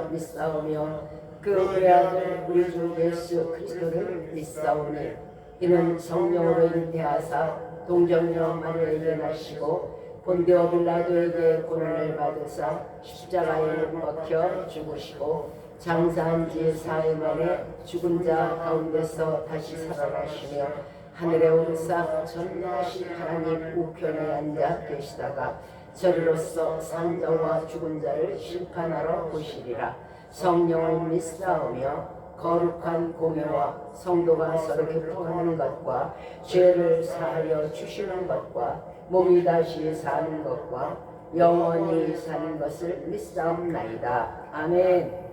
하나님을 믿사오며 그 외아들 우리 주 예수 그리스도를 믿사오니 이는 성령으로 잉태하사 동정녀 마리아에게 나시고 본디오 빌라도에게 고난을 받으사 십자가에 못 박혀 죽으시고 장사한 지 4일 만에 죽은 자 가운데서 다시 살아나시며 하늘에 오르사 전능하신 하나님 우편에 앉아 계시다가 저리로서 산자와 죽은 자를 심판하러 오시리라. 성령을 믿사오며 거룩한 공예와 성도가 서로 교통하는 것과 죄를 사하여 주시는 것과 몸이 다시 사는 것과 영원히 사는 것을 믿사옵나이다. 아멘.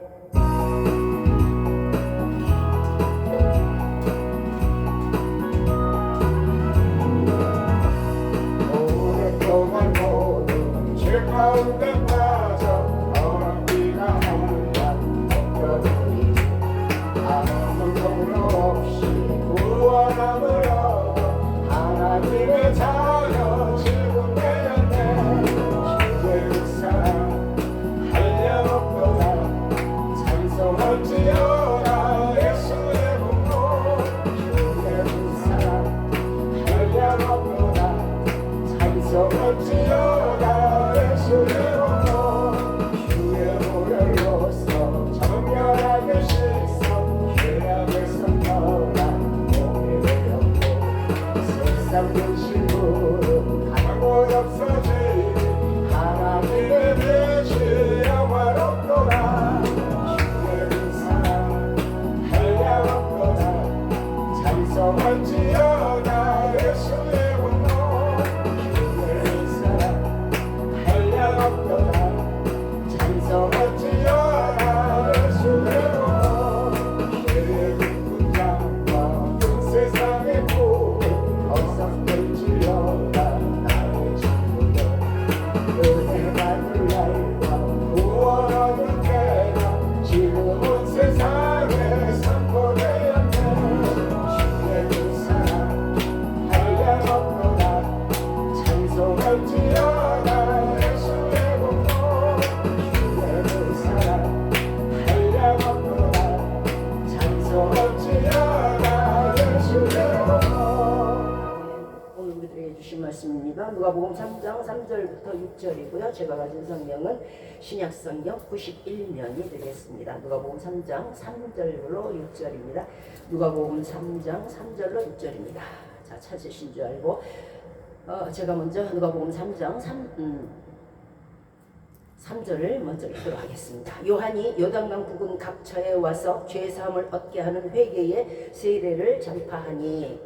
오랫동안 모두 죄 가운데 빠져 어랑비가 한번 덮여버리니 아무 동료 없이 구원함을 얻어 하나님의 자녀 지금 되었네. 주의 사랑 한량 없도다 찬송할지어다 예수의 공로 주의 사랑 한량 없도다 찬송할지어다 예수의 공로 주의 보혈로서 정결하게 씻어 죄악에서 떠난 몸이 되었고 세상 근심으로 강골 없어지니 하나님의 빛이 영화롭도다. 주의 사랑 한량없도다 찬송할지어다 예수의 공로 주의 사랑 한량없도다 찬송할지어다 예수의 공로 죄의 군장과 온 세상의 꿈이 어석될지어다. 나의 친구들 은혜 받을 날과 구원 얻을 때가 지금 온 세상에 선포되었네. 주의 사랑 한량없도다 찬송할지어다 예수의 공로 주의 사랑 한량없도다 찬송할지어다 예수의 공로. 오늘 우리들에게 주신 말씀입니다. 누가복음 3장 3절부터 6절이고요. 제가 가진 성경은 신약성경 91면이 되겠습니다. 누가복음 3장 3절로 6절입니다. 누가복음 3장 3절로 6절입니다. 자, 찾으신 줄 알고 제가 먼저 누가복음 3장 3절을 먼저 읽도록 하겠습니다. 요한이 요단강 부근 각처에 와서 죄사함을 얻게 하는 회개의 세례를 전파하니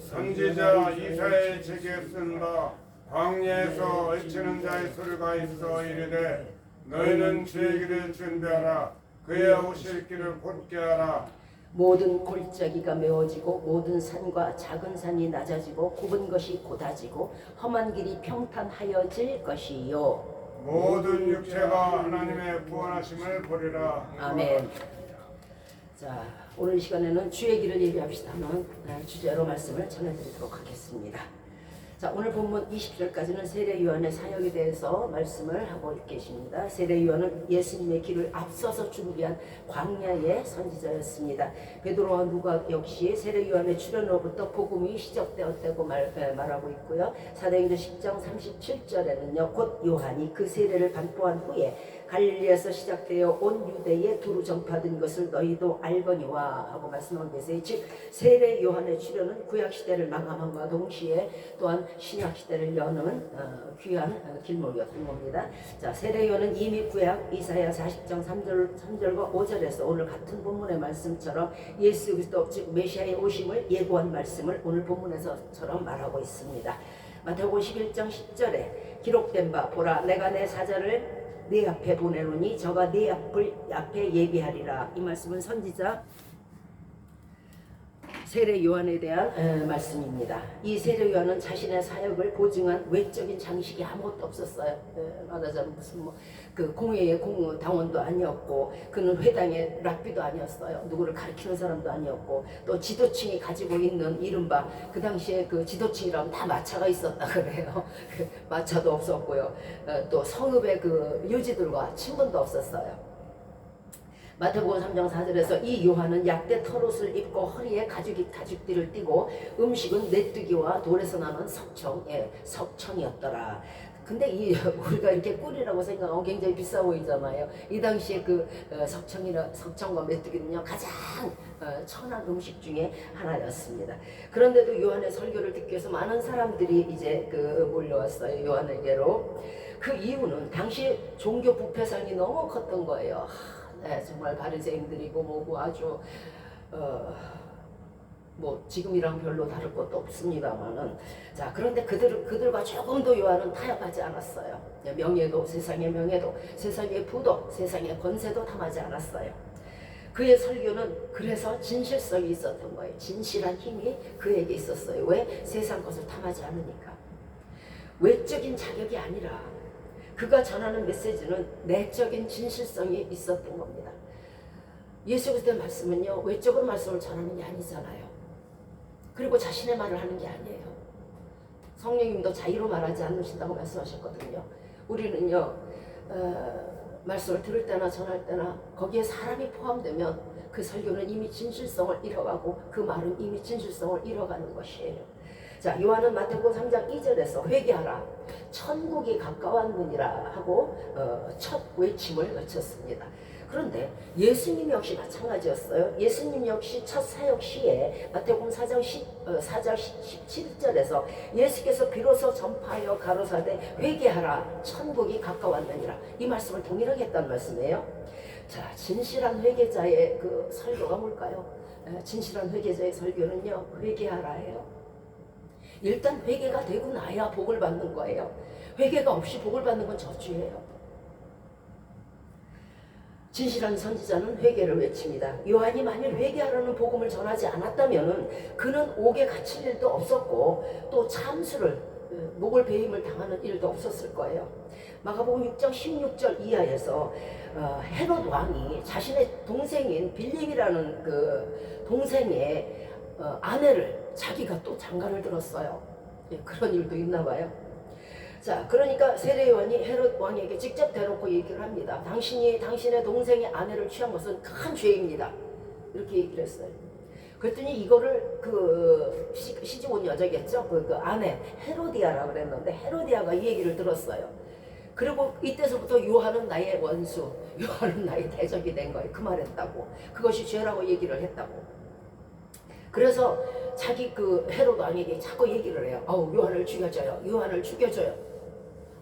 선지자 이사야의 책에 쓴 바 광야에서 외치는 자의 소리가 있어 이르되 너희는 주의 길을 준비하라 그의 오실 길을 곧게 하라. 모든 골짜기가 메워지고 모든 산과 작은 산이 낮아지고 굽은 것이 곧아지고 험한 길이 평탄하여질 것이요. 모든 육체가 하나님의 구원하심을 보리라. 아멘. 자, 오늘 시간에는 주의 길을 예비합시다 하는 주제로 말씀을 전해드리도록 하겠습니다. 자, 오늘 본문 20절까지는 세례 요한의 사역에 대해서 말씀을 하고 계십니다. 세례 요한은 예수님의 길을 앞서서 준비한 광야의 선지자였습니다. 베드로와 누가 역시 세례 요한의 출현으로부터 복음이 시작되었다고 말하고 있고요. 사도행전 10장 37절에는요, 곧 요한이 그 세례를 반포한 후에 갈릴리에서 시작되어 온 유대에 두루 전파된 것을 너희도 알거니와 하고 말씀하고 계세요. 즉 세례 요한의 출현은 구약시대를 마감함과 동시에 또한 신약시대를 여는 귀한 길목이었던 겁니다. 자, 세례 요한은 이미 구약 이사야 40장 3절과 5절에서 오늘 같은 본문의 말씀처럼 예수 그리스도 즉 메시아의 오심을 예고한 말씀을 오늘 본문에서처럼 말하고 있습니다. 마태복음 11장 10절에 기록된 바 보라 내가 내 사자를 네 앞에 보내노니 저가 네 앞에 예비하리라. 이 말씀은 선지자 세례 요한에 대한 말씀입니다. 이 세례 요한은 자신의 사역을 보증한 외적인 장식이 아무것도 없었어요. 말하자면 무슨 그 공회의 당원도 아니었고, 그는 회당의 랍비도 아니었어요. 누구를 가르치는 사람도 아니었고, 또 지도층이 가지고 있는 이른바 그 당시에 그 지도층이라면 다 마차가 있었다 그래요. 마차도 없었고요. 또 성읍의 그 유지들과 친분도 없었어요. 마태복음 3장 4절에서 이 요한은 약대 털옷을 입고 허리에 가죽띠를 띠고 음식은 메뚜기와 돌에서 나는 석청이었더라. 근데 이 우리가 이렇게 꿀이라고 생각하면 굉장히 비싸 보이잖아요. 이 당시에 그 석청과 메뚜기는요 가장 천한 음식 중에 하나였습니다. 그런데도 요한의 설교를 듣기 위해서 많은 사람들이 이제 몰려왔어요. 요한에게로. 그 이유는 당시 종교 부패상이 너무 컸던 거예요. 네, 정말 바리새인들이고 뭐고 아주 뭐 지금이랑 별로 다를 것도 없습니다만은, 자 그런데 그들과 조금도 요한은 타협하지 않았어요. 명예도, 세상의 명예도, 세상의 부도, 세상의 권세도 탐하지 않았어요. 그의 설교는 그래서 진실성이 있었던 거예요. 진실한 힘이 그에게 있었어요. 왜? 세상 것을 탐하지 않으니까. 외적인 자격이 아니라 그가 전하는 메시지는 내적인 진실성이 있었던 겁니다. 예수 그리스도의 말씀은요 외적으로 말씀을 전하는 게 아니잖아요. 그리고 자신의 말을 하는 게 아니에요. 성령님도 자유로 말하지 않으신다고 말씀하셨거든요. 우리는요 말씀을 들을 때나 전할 때나 거기에 사람이 포함되면 그 설교는 이미 진실성을 잃어가고 그 말은 이미 진실성을 잃어가는 것이에요. 자, 요한은 마태복음 3장 2절에서 회개하라, 천국이 가까웠느니라 하고 첫 외침을 외쳤습니다. 그런데 예수님 역시 마찬가지였어요. 예수님 역시 첫 사역 시에 마태복음 4장 17절에서 예수께서 비로소 전파하여 가로사대 회개하라, 천국이 가까웠느니라, 이 말씀을 동일하게 했다는 말씀이에요. 자, 진실한 회개자의 그 설교가 뭘까요? 진실한 회개자의 설교는요 회개하라예요. 일단 회개가 되고 나야 복을 받는 거예요. 회개가 없이 복을 받는 건 저주예요. 진실한 선지자는 회개를 외칩니다. 요한이 만일 회개하라는 복음을 전하지 않았다면 그는 옥에 갇힐 일도 없었고 또 참수를 목을 베임을 당하는 일도 없었을 거예요. 마가복음 6장 16절 이하에서 헤롯 왕이 자신의 동생인 빌립이라는 그 동생의 아내를 자기가 또 장가를 들었어요. 그런 일도 있나 봐요. 자, 그러니까 세례 요한이 헤롯 왕에게 직접 대놓고 얘기를 합니다. 당신이 당신의 동생의 아내를 취한 것은 큰 죄입니다. 이렇게 얘기를 했어요. 그랬더니 이거를 그 시집 온 여자겠죠. 그 아내 헤로디아라고 그랬는데 헤로디아가 이 얘기를 들었어요. 그리고 이때서부터 요한은 나의 원수, 요한은 나의 대적이 된 거예요. 그 말했다고. 그것이 죄라고 얘기를 했다고. 그래서 자기 그 헤롯 왕에게 자꾸 얘기를 해요. 요한을 죽여줘요. 요한을 죽여줘요.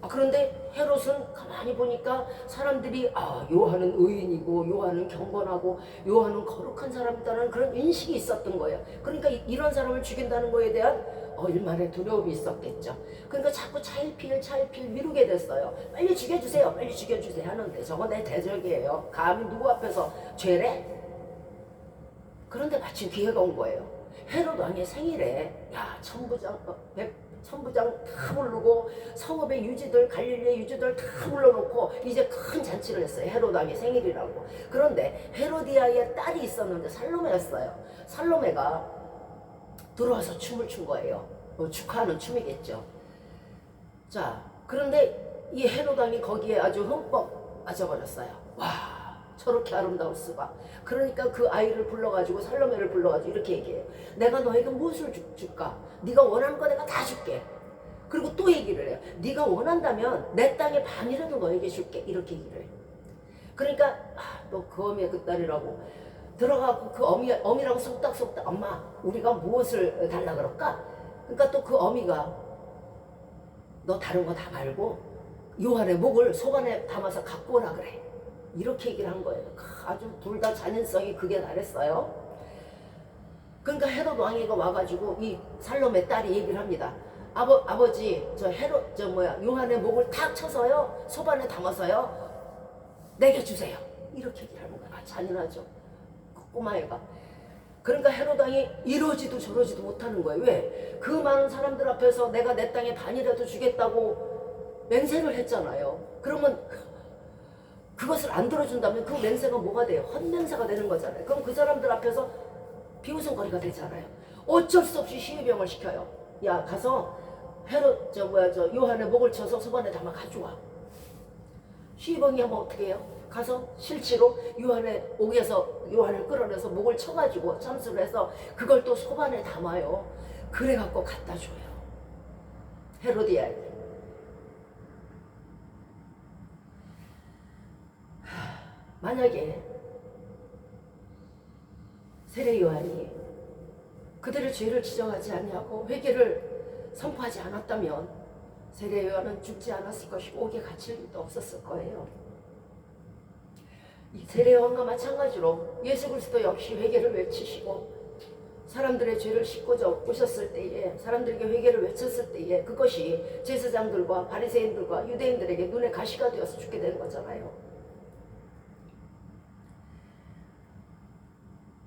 그런데 헤롯은 가만히 보니까 사람들이 요한은 의인이고 요한은 경건하고 요한은 거룩한 사람이다라는 그런 인식이 있었던 거예요. 그러니까 이런 사람을 죽인다는 거에 대한 일말의 두려움이 있었겠죠. 그러니까 자꾸 차일피일 미루게 됐어요. 빨리 죽여주세요. 빨리 죽여주세요 하는데 저거 내 대적이에요. 감히 누구 앞에서 죄래? 그런데 마침 기회가 온 거예요. 헤롯 왕의 생일에 천부장 다 부르고 성읍의 유지들, 갈릴리의 유지들 다 불러놓고 이제 큰 잔치를 했어요. 헤롯 왕의 생일이라고. 그런데 헤로디아의 딸이 있었는데 살로메였어요. 살로메가 들어와서 춤을 춘 거예요. 축하하는 춤이겠죠. 자, 그런데 이 헤롯 왕이 거기에 아주 흠뻑 빠져버렸어요. 와, 저렇게 아름다울 수가. 그러니까 그 아이를 불러가지고 살로메를 불러가지고 이렇게 얘기해요. 내가 너에게 무엇을 줄까? 네가 원하는 거 내가 다 줄게. 그리고 또 얘기를 해요. 네가 원한다면 내 땅의 반이라도 너에게 줄게. 이렇게 얘기를 해요. 그러니까 너 그 어미의 그 딸이라고 들어가고 그 어미라고 속닥속닥 엄마 우리가 무엇을 달라 그럴까? 그러니까 또 그 어미가 너 다른 거 다 말고 요한의 목을 소반에 담아서 갖고 오라 그래. 이렇게 얘기를 한 거예요. 아주 둘 다 잔인성이 극에 달했어요. 그러니까 헤롯 왕이가 와가지고 이 살로메 딸이 얘기를 합니다. 아버지 요한의 목을 탁 쳐서요 소반에 담아서요 내게 주세요. 이렇게 얘기를 하는 거야. 잔인하죠. 그 꼬마애가. 그러니까 헤롯 왕이 이러지도 저러지도 못하는 거예요. 왜? 그 많은 사람들 앞에서 내가 내 땅의 반이라도 주겠다고 맹세를 했잖아요. 그러면 그것을 안 들어준다면 그 맹세가 뭐가 돼요? 헛맹세가 되는 거잖아요. 그럼 그 사람들 앞에서 비웃음거리가 되잖아요. 어쩔 수 없이 시위병을 시켜요. 야, 가서 요한의 목을 쳐서 소반에 담아 가져와. 시위병이 하면 어떻게 해요? 가서 실제로 요한의 옥에서 요한을 끌어내서 목을 쳐가지고 참수를 해서 그걸 또 소반에 담아요. 그래갖고 갖다 줘요. 헤로디아에게. 만약에 세례 요한이 그들의 죄를 지적하지 아니하고 회개를 선포하지 않았다면 세례 요한은 죽지 않았을 것이고 옥에 갇힐 일도 없었을 거예요. 이 세례 요한과 마찬가지로 예수 그리스도 역시 회개를 외치시고 사람들의 죄를 씻고자 오셨을 때에 사람들에게 회개를 외쳤을 때에 그것이 제사장들과 바리새인들과 유대인들에게 눈에 가시가 되어서 죽게 되는 거잖아요.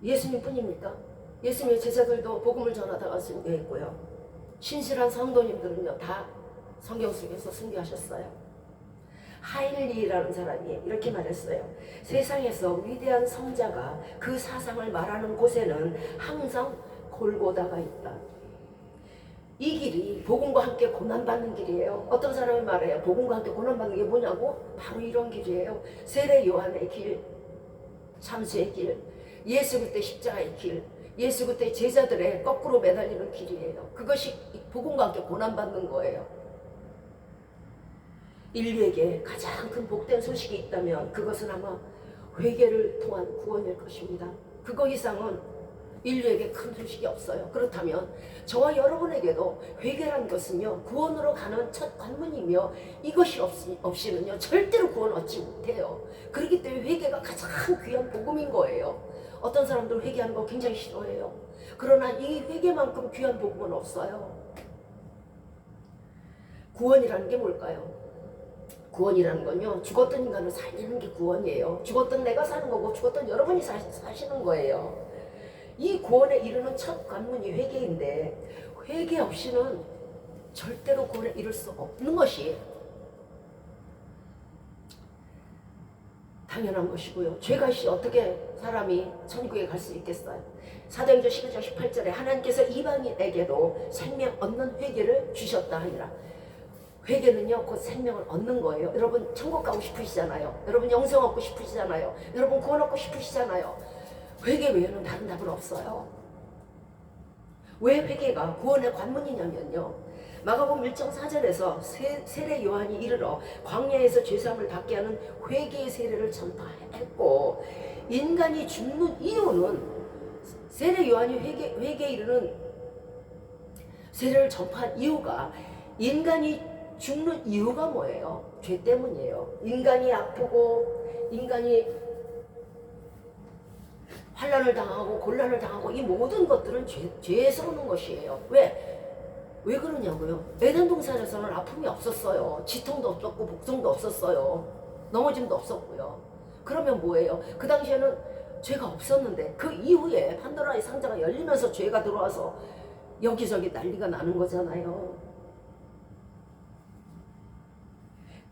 예수님 뿐입니까? 예수님의 제자들도 복음을 전하다가 순교했고요. 신실한 성도님들은요 다 성경 속에서 순교하셨어요. 하일리라는 사람이 이렇게 말했어요. 세상에서 위대한 성자가 그 사상을 말하는 곳에는 항상 골고다가 있다. 이 길이 복음과 함께 고난받는 길이에요. 어떤 사람이 말해요. 복음과 함께 고난받는 게 뭐냐고? 바로 이런 길이에요. 세례 요한의 길, 참수의 길, 예수 그때 십자가의 길, 예수 그때 제자들의 거꾸로 매달리는 길이에요. 그것이 복음과 함께 고난받는 거예요. 인류에게 가장 큰 복된 소식이 있다면 그것은 아마 회개를 통한 구원일 것입니다. 그거 이상은 인류에게 큰 소식이 없어요. 그렇다면 저와 여러분에게도 회개란 것은요 구원으로 가는 첫 관문이며 이것이 없이는요 절대로 구원 얻지 못해요. 그렇기 때문에 회개가 가장 귀한 복음인 거예요. 어떤 사람들은 회개하는 거 굉장히 싫어해요. 그러나 이 회개만큼 귀한 복음은 없어요. 구원이라는 게 뭘까요? 구원이라는 건요 죽었던 인간을 살리는 게 구원이에요. 죽었던 내가 사는 거고 죽었던 여러분이 사시는 거예요. 이 구원에 이르는 첫 관문이 회개인데 회개 없이는 절대로 구원에 이를 수 없는 것이 당연한 것이고요. 죄가 없이 어떻게 사람이 천국에 갈 수 있겠어요? 사도행전 11장 18절에 하나님께서 이방인에게도 생명 얻는 회개를 주셨다 하니라. 회개는요 곧 생명을 얻는 거예요. 여러분 천국 가고 싶으시잖아요. 여러분 영생 얻고 싶으시잖아요. 여러분 구원 얻고 싶으시잖아요. 회개 외에는 다른 답은 없어요. 왜 회개가 구원의 관문이냐면요 마가복음 1장 4절에서 세례 요한이 이르러 광야에서 죄사함을 받게 하는 회개의 세례를 전파했고 인간이 죽는 이유는 세례 요한이 회개에 이르는 세례를 전파한 이유가 인간이 죽는 이유가 뭐예요? 죄 때문이에요. 인간이 아프고 인간이 환난을 당하고 곤란을 당하고 이 모든 것들은 죄에서 오는 것이에요. 왜 그러냐고요? 에덴 동산에서는 아픔이 없었어요. 지통도 없었고 복통도 없었어요. 넘어짐도 없었고요. 그러면 뭐예요? 그 당시에는 죄가 없었는데 그 이후에 판도라의 상자가 열리면서 죄가 들어와서 여기저기 난리가 나는 거잖아요.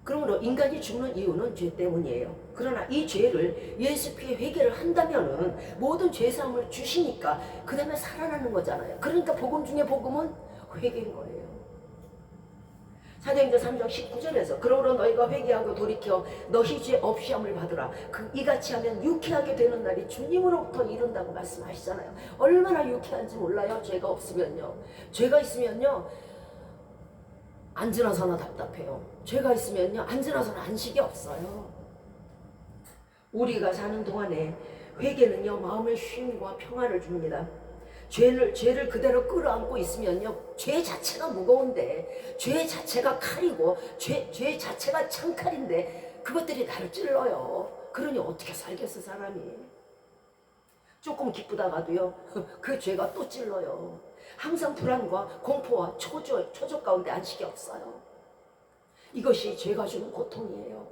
그러므로 인간이 죽는 이유는 죄 때문이에요. 그러나 이 죄를 예수 피해 회개를 한다면은 모든 죄사함을 주시니까 그 다음에 살아나는 거잖아요. 그러니까 복음 중에 복음은 회개인 거예요. 사도행전 3장 19절에서 그러므로 너희가 회개하고 돌이켜 너희 죄 없이 함을 받으라. 이같이 하면 유쾌하게 되는 날이 주님으로부터 이른다고 말씀하시잖아요. 얼마나 유쾌한지 몰라요. 죄가 없으면요. 죄가 있으면요 앉으나서나 답답해요. 죄가 있으면요 앉으나서나 안식이 없어요. 우리가 사는 동안에 회개는요 마음의 쉼과 평화를 줍니다. 죄를 그대로 끌어안고 있으면요 죄 자체가 무거운데 죄 자체가 칼이고 죄 자체가 창칼인데 그것들이 나를 찔러요. 그러니 어떻게 살겠어 사람이. 조금 기쁘다가도요 그 죄가 또 찔러요. 항상 불안과 공포와 초조 가운데 안식이 없어요. 이것이 죄가 주는 고통이에요.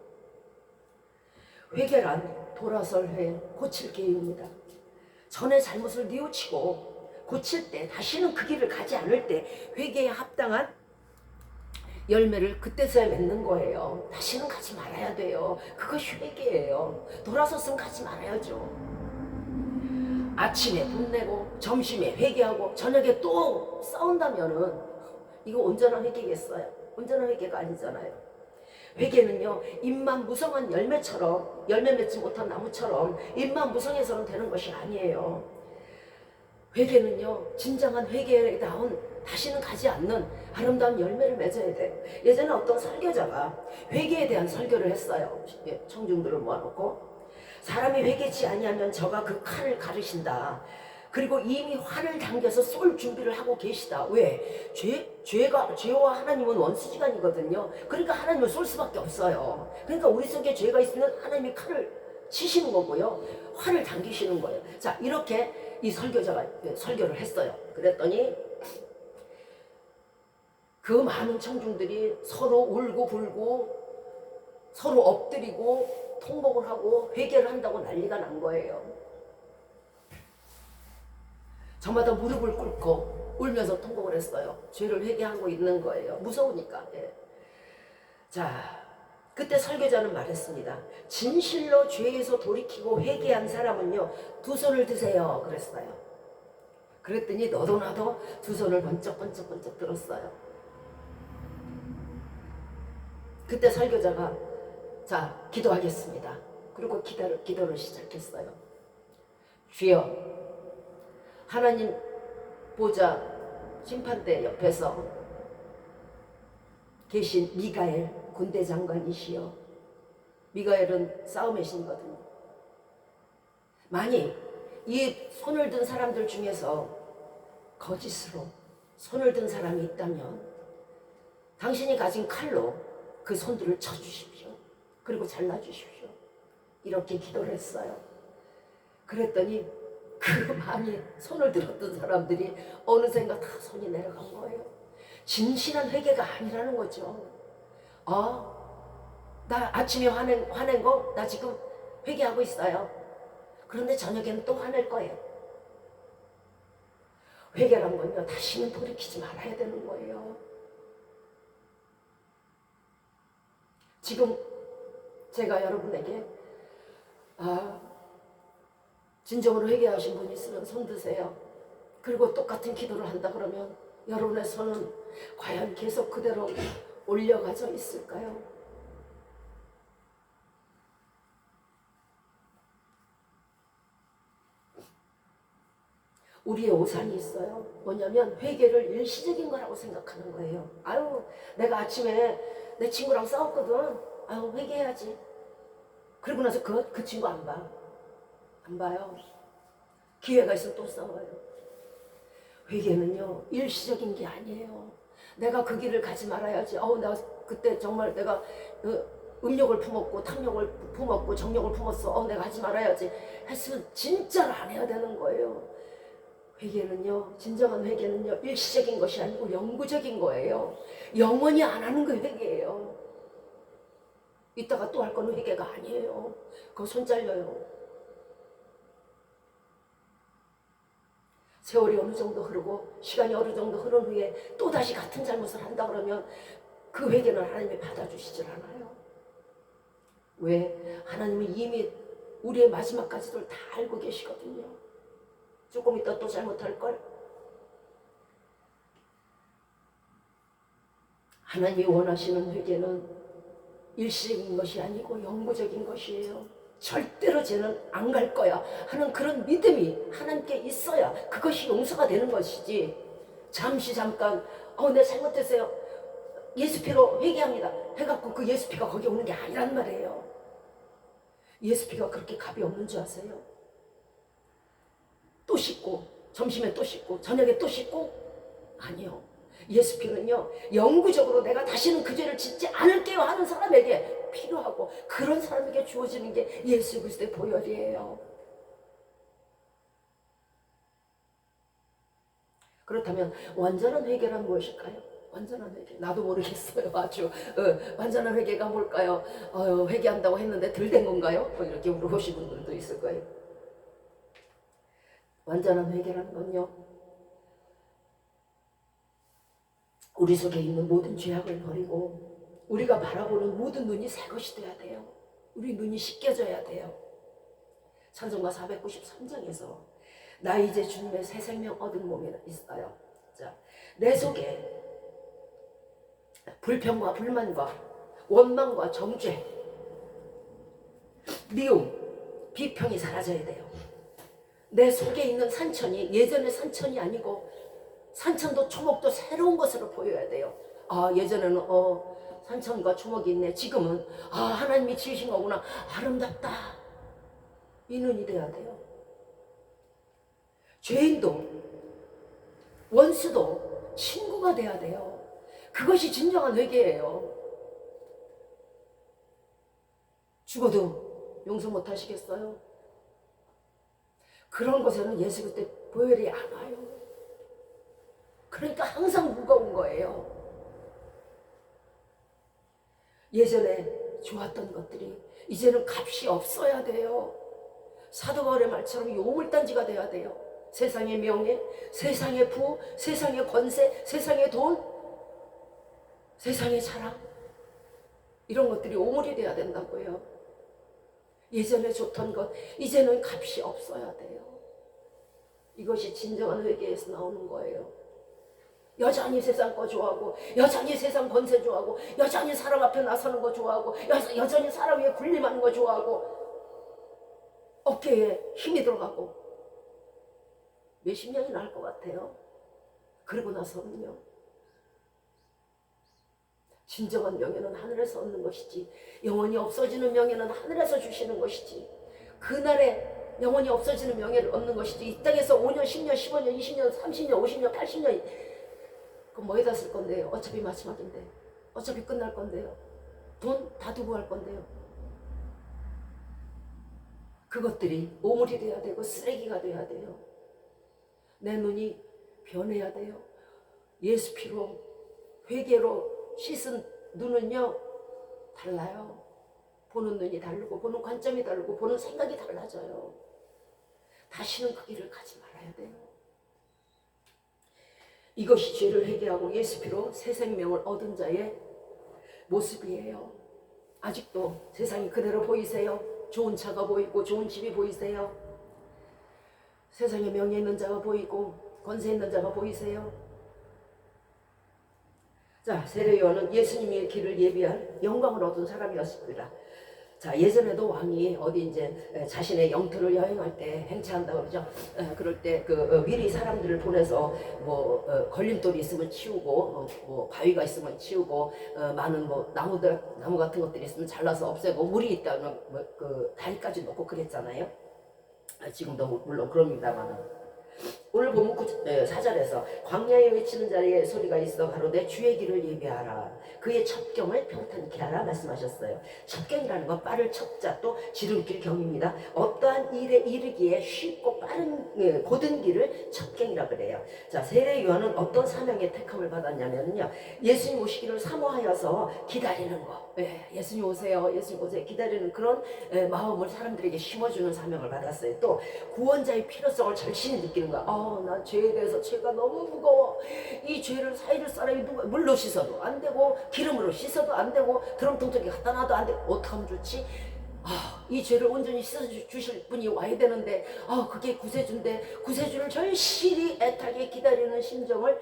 회개란 돌아설 회 고칠 계획입니다. 전의 잘못을 뉘우치고 고칠 때 다시는 그 길을 가지 않을 때 회개에 합당한 열매를 그때서야 맺는 거예요. 다시는 가지 말아야 돼요. 그것이 회개예요. 돌아섰으면 가지 말아야죠. 아침에 분내고 점심에 회개하고 저녁에 또 싸운다면은 이거 온전한 회개겠어요? 온전한 회개가 아니잖아요. 회개는요, 잎만 무성한 열매처럼, 열매 맺지 못한 나무처럼 잎만 무성해서는 되는 것이 아니에요. 회개는요, 진정한 회개에 나온 다시는 가지 않는 아름다운 열매를 맺어야 돼요. 예전에 어떤 설교자가 회개에 대한 설교를 했어요. 청중들을 모아놓고 사람이 회개치 아니하면 저가 그 칼을 가르신다. 그리고 이미 활을 당겨서 쏠 준비를 하고 계시다. 왜? 죄와 하나님은 원수지간이거든요. 그러니까 하나님을 쏠 수밖에 없어요. 그러니까 우리 속에 죄가 있으면 하나님이 칼을 치시는 거고요. 활을 당기시는 거예요. 자, 이렇게 이 설교자가 설교를 했어요. 그랬더니 그 많은 청중들이 서로 울고 불고 서로 엎드리고 통곡을 하고 회개를 한다고 난리가 난 거예요. 저마다 무릎을 꿇고 울면서 통곡을 했어요. 죄를 회개하고 있는 거예요. 무서우니까. 예. 자, 그때 설교자는 말했습니다. 진실로 죄에서 돌이키고 회개한 사람은요, 두 손을 드세요. 그랬어요. 그랬더니 너도 나도 두 손을 번쩍 들었어요. 그때 설교자가 자, 기도하겠습니다. 그리고 기도를 시작했어요. 주여, 하나님 보좌 심판대 옆에서 계신 미가엘 군대 장관이시여. 미가엘은 싸움의 신이거든요. 만약 이 손을 든 사람들 중에서 거짓으로 손을 든 사람이 있다면 당신이 가진 칼로 그 손들을 쳐주십시오. 그리고 잘라주십시오. 이렇게 기도를 했어요. 그랬더니 그 많이 손을 들었던 사람들이 어느샌가 다 손이 내려간 거예요. 진실한 회개가 아니라는 거죠. 나 아침에 화낸 거 나 지금 회개하고 있어요. 그런데 저녁에는 또 화낼 거예요. 회개란 건요, 다시는 돌이키지 말아야 되는 거예요. 지금 제가 여러분에게 진정으로 회개하신 분 있으면 손 드세요. 그리고 똑같은 기도를 한다 그러면 여러분의 손은 과연 계속 그대로 올려가져 있을까요? 우리의 오산이 있어요. 뭐냐면 회개를 일시적인 거라고 생각하는 거예요. 아유, 내가 아침에 내 친구랑 싸웠거든. 아유, 회개해야지. 그러고 나서 그 친구 안 봐. 안 봐요. 기회가 있으면 또 싸워요. 회개는요, 일시적인 게 아니에요. 내가 그 길을 가지 말아야지. 나 그때 정말 내가 음욕을 품었고 탐욕을 품었고 정욕을 품었어. 내가 하지 말아야지. 했으면 진짜로 안 해야 되는 거예요. 회개는요, 진정한 회개는요, 일시적인 것이 아니고 영구적인 거예요. 영원히 안 하는 게 회개예요. 이따가 또 할 거는 회개가 아니에요. 그거 손 잘려요. 세월이 어느 정도 흐르고 시간이 어느 정도 흐른 후에 또다시 같은 잘못을 한다 그러면 그 회개는 하나님이 받아주시질 않아요. 왜? 하나님은 이미 우리의 마지막까지도 다 알고 계시거든요. 조금 이따 또 잘못할걸? 하나님이 원하시는 회개는 일시적인 것이 아니고 영구적인 것이에요. 절대로 쟤는 안 갈 거야 하는 그런 믿음이 하나님께 있어야 그것이 용서가 되는 것이지, 잠깐 내가 잘못했어요, 예수피로 회개합니다 해갖고 그 예수피가 거기 오는 게 아니란 말이에요. 예수피가 그렇게 값이 없는 줄 아세요? 또 씻고 점심에 또 씻고 저녁에 또 씻고? 아니요. 예수피는요, 영구적으로 내가 다시는 그 죄를 짓지 않을게요 하는 사람에게 필요하고, 그런 사람에게 주어지는 게 예수 그리스도의 보혈이에요. 그렇다면 완전한 회개란 무엇일까요? 완전한 회개, 나도 모르겠어요. 아주 완전한 회개가 뭘까요? 회개한다고 했는데 덜 된 건가요? 이렇게 물어보시는 분들도 있을 거예요. 완전한 회개라는 건요, 우리 속에 있는 모든 죄악을 버리고 우리가 바라보는 모든 눈이 새 것이 돼야 돼요. 우리 눈이 씻겨져야 돼요. 찬송가 493장에서 나 이제 주님의 새 생명 얻은 몸이 있어요. 자, 내 속에 불평과 불만과 원망과 정죄, 미움, 비평이 사라져야 돼요. 내 속에 있는 산천이 예전의 산천이 아니고 산천도 초목도 새로운 것으로 보여야 돼요. 아, 예전에는 산천과 초목이 있네. 지금은 하나님이 지으신 거구나. 아름답다. 이 눈이 돼야 돼요. 죄인도 원수도 친구가 돼야 돼요. 그것이 진정한 회개예요. 죽어도 용서 못 하시겠어요? 그런 것에는 예수 그때 보혈이 안 와요. 그러니까 항상 무거운 거예요. 예전에 좋았던 것들이 이제는 값이 없어야 돼요. 사도 바울의 말처럼 요물단지가 돼야 돼요. 세상의 명예, 세상의 부, 세상의 권세, 세상의 돈, 세상의 사랑, 이런 것들이 오물이 돼야 된다고요. 예전에 좋던 것 이제는 값이 없어야 돼요. 이것이 진정한 회개에서 나오는 거예요. 여전히 세상 거 좋아하고, 여전히 세상 권세 좋아하고, 여전히 사람 앞에 나서는 거 좋아하고, 여전히 사람 위에 군림하는 거 좋아하고, 어깨에 힘이 들어가고 몇십 년이 날 것 같아요. 그러고 나서는요, 진정한 명예는 하늘에서 얻는 것이지, 영원히 없어지는 명예는 하늘에서 주시는 것이지, 그날에 영원히 없어지는 명예를 얻는 것이지, 이 땅에서 5년, 10년, 15년, 20년, 30년, 50년, 80년 그럼 뭐에다 쓸 건데요? 어차피 마지막인데, 어차피 끝날 건데요. 돈 다 두고 갈 건데요. 그것들이 오물이 돼야 되고 쓰레기가 돼야 돼요. 내 눈이 변해야 돼요. 예수 피로 회개로 씻은 눈은요 달라요. 보는 눈이 다르고 보는 관점이 다르고 보는 생각이 달라져요. 다시는 그 길을 가지 말아야 돼요. 이것이 죄를 회개하고 예수 피로 새 생명을 얻은 자의 모습이에요. 아직도 세상이 그대로 보이세요? 좋은 차가 보이고 좋은 집이 보이세요? 세상에 명예 있는 자가 보이고 권세 있는 자가 보이세요? 자, 세례 요한은 예수님의 길을 예비한 영광을 얻은 사람이었습니다. 자, 예전에도 왕이 어디 이제 자신의 영토를 여행할 때 행차한다고 그러죠. 그럴 때 미리 사람들을 보내서 뭐 걸림돌이 있으면 치우고, 뭐 바위가 있으면 치우고, 많은 뭐 나무 같은 것들이 있으면 잘라서 없애고, 물이 있다면 그 다리까지 놓고 그랬잖아요. 지금도 물론 그럽니다만은. 오늘 보면 4절에서 광야에 외치는 자리에 소리가 있어 가로되 주의 길을 예비하라, 그의 첩경을 평탄케 하라 말씀하셨어요. 첩경이라는 건 빠를 첩자 또 지름길 경입니다. 어떠한 일에 이르기에 쉽고 빠른 고든 길을 첩경이라 그래요. 자, 세례 요한은 어떤 사명의 택함을 받았냐면요, 예수님 오시기를 사모하여서 기다리는 거, 예수님 오세요, 예수님 오세요 기다리는 그런 마음을 사람들에게 심어주는 사명을 받았어요. 또 구원자의 필요성을 절실히 느끼는 거야. 난 죄에 대해서 죄가 너무 무거워. 이 죄를 사이를 사람이 누가 물로 씻어도 안 되고 기름으로 씻어도 안 되고 드럼통통에 갖다 놔도 안 되고 어떻게 하면 좋지? 이 죄를 온전히 씻어주실 분이 와야 되는데 그게 구세주인데 구세주를 절실히 애타게 기다리는 심정을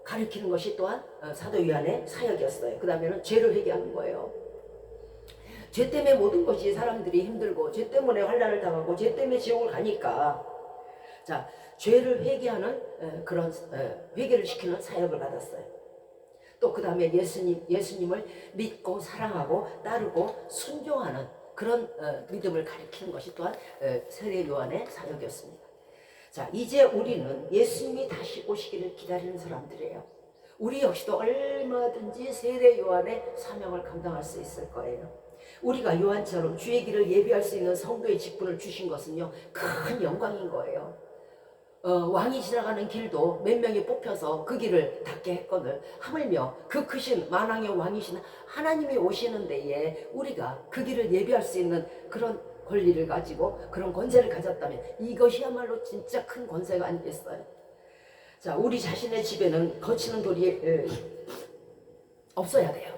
가리키는 것이 또한 사도 요한의 사역이었어요. 그 다음에는 죄를 회개하는 거예요. 죄 때문에 모든 것이 사람들이 힘들고 죄 때문에 환난을 당하고 죄 때문에 지옥을 가니까, 자, 죄를 회개하는 그런 회개를 시키는 사역을 받았어요. 또 그 다음에 예수님을 믿고 사랑하고 따르고 순종하는 그런 믿음을 가리키는 것이 또한 세례 요한의 사역이었습니다. 자, 이제 우리는 예수님이 다시 오시기를 기다리는 사람들이에요. 우리 역시도 얼마든지 세례 요한의 사명을 감당할 수 있을 거예요. 우리가 요한처럼 주의 길을 예비할 수 있는 성도의 직분을 주신 것은요, 큰 영광인 거예요. 왕이 지나가는 길도 몇 명이 뽑혀서 그 길을 닦게 했거늘, 하물며 그 크신 만왕의 왕이신 하나님이 오시는 데에 우리가 그 길을 예비할 수 있는 그런 권리를 가지고 그런 권세를 가졌다면 이것이야말로 진짜 큰 권세가 아니겠어요? 자, 우리 자신의 집에는 거치는 돌이 없어야 돼요.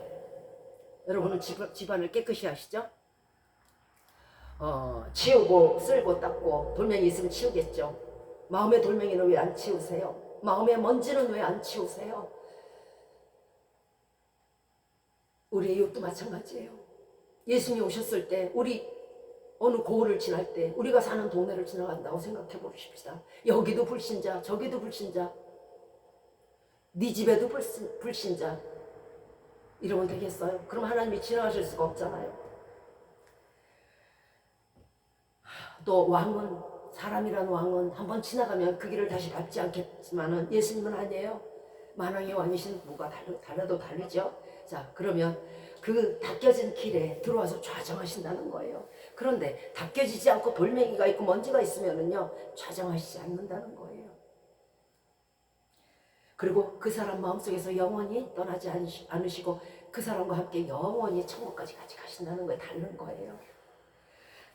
여러분은 집안을 깨끗이 하시죠? 치우고 쓸고 닦고 돌멩이 있으면 치우겠죠. 마음의 돌멩이는 왜 안 치우세요? 마음의 먼지는 왜 안 치우세요? 우리의 욕도 마찬가지예요. 예수님이 오셨을 때 우리 어느 고을을 지날 때 우리가 사는 동네를 지나간다고 생각해 보십시다. 여기도 불신자, 저기도 불신자, 네 집에도 불신자 이러면 되겠어요? 그럼 하나님이 지나가실 수가 없잖아요. 또 왕은, 사람이란 왕은 한번 지나가면 그 길을 다시 밟지 않겠지만은 예수님은 아니에요. 만왕의 왕이신 누가 달라도 다르죠. 자, 그러면 그 닦여진 길에 들어와서 좌정하신다는 거예요. 그런데 닦여지지 않고 돌멩이가 있고 먼지가 있으면은요, 좌정하시지 않는다는 거예요. 그리고 그 사람 마음속에서 영원히 떠나지 않으시고 그 사람과 함께 영원히 천국까지 같이 가신다는 거에 다른 거예요.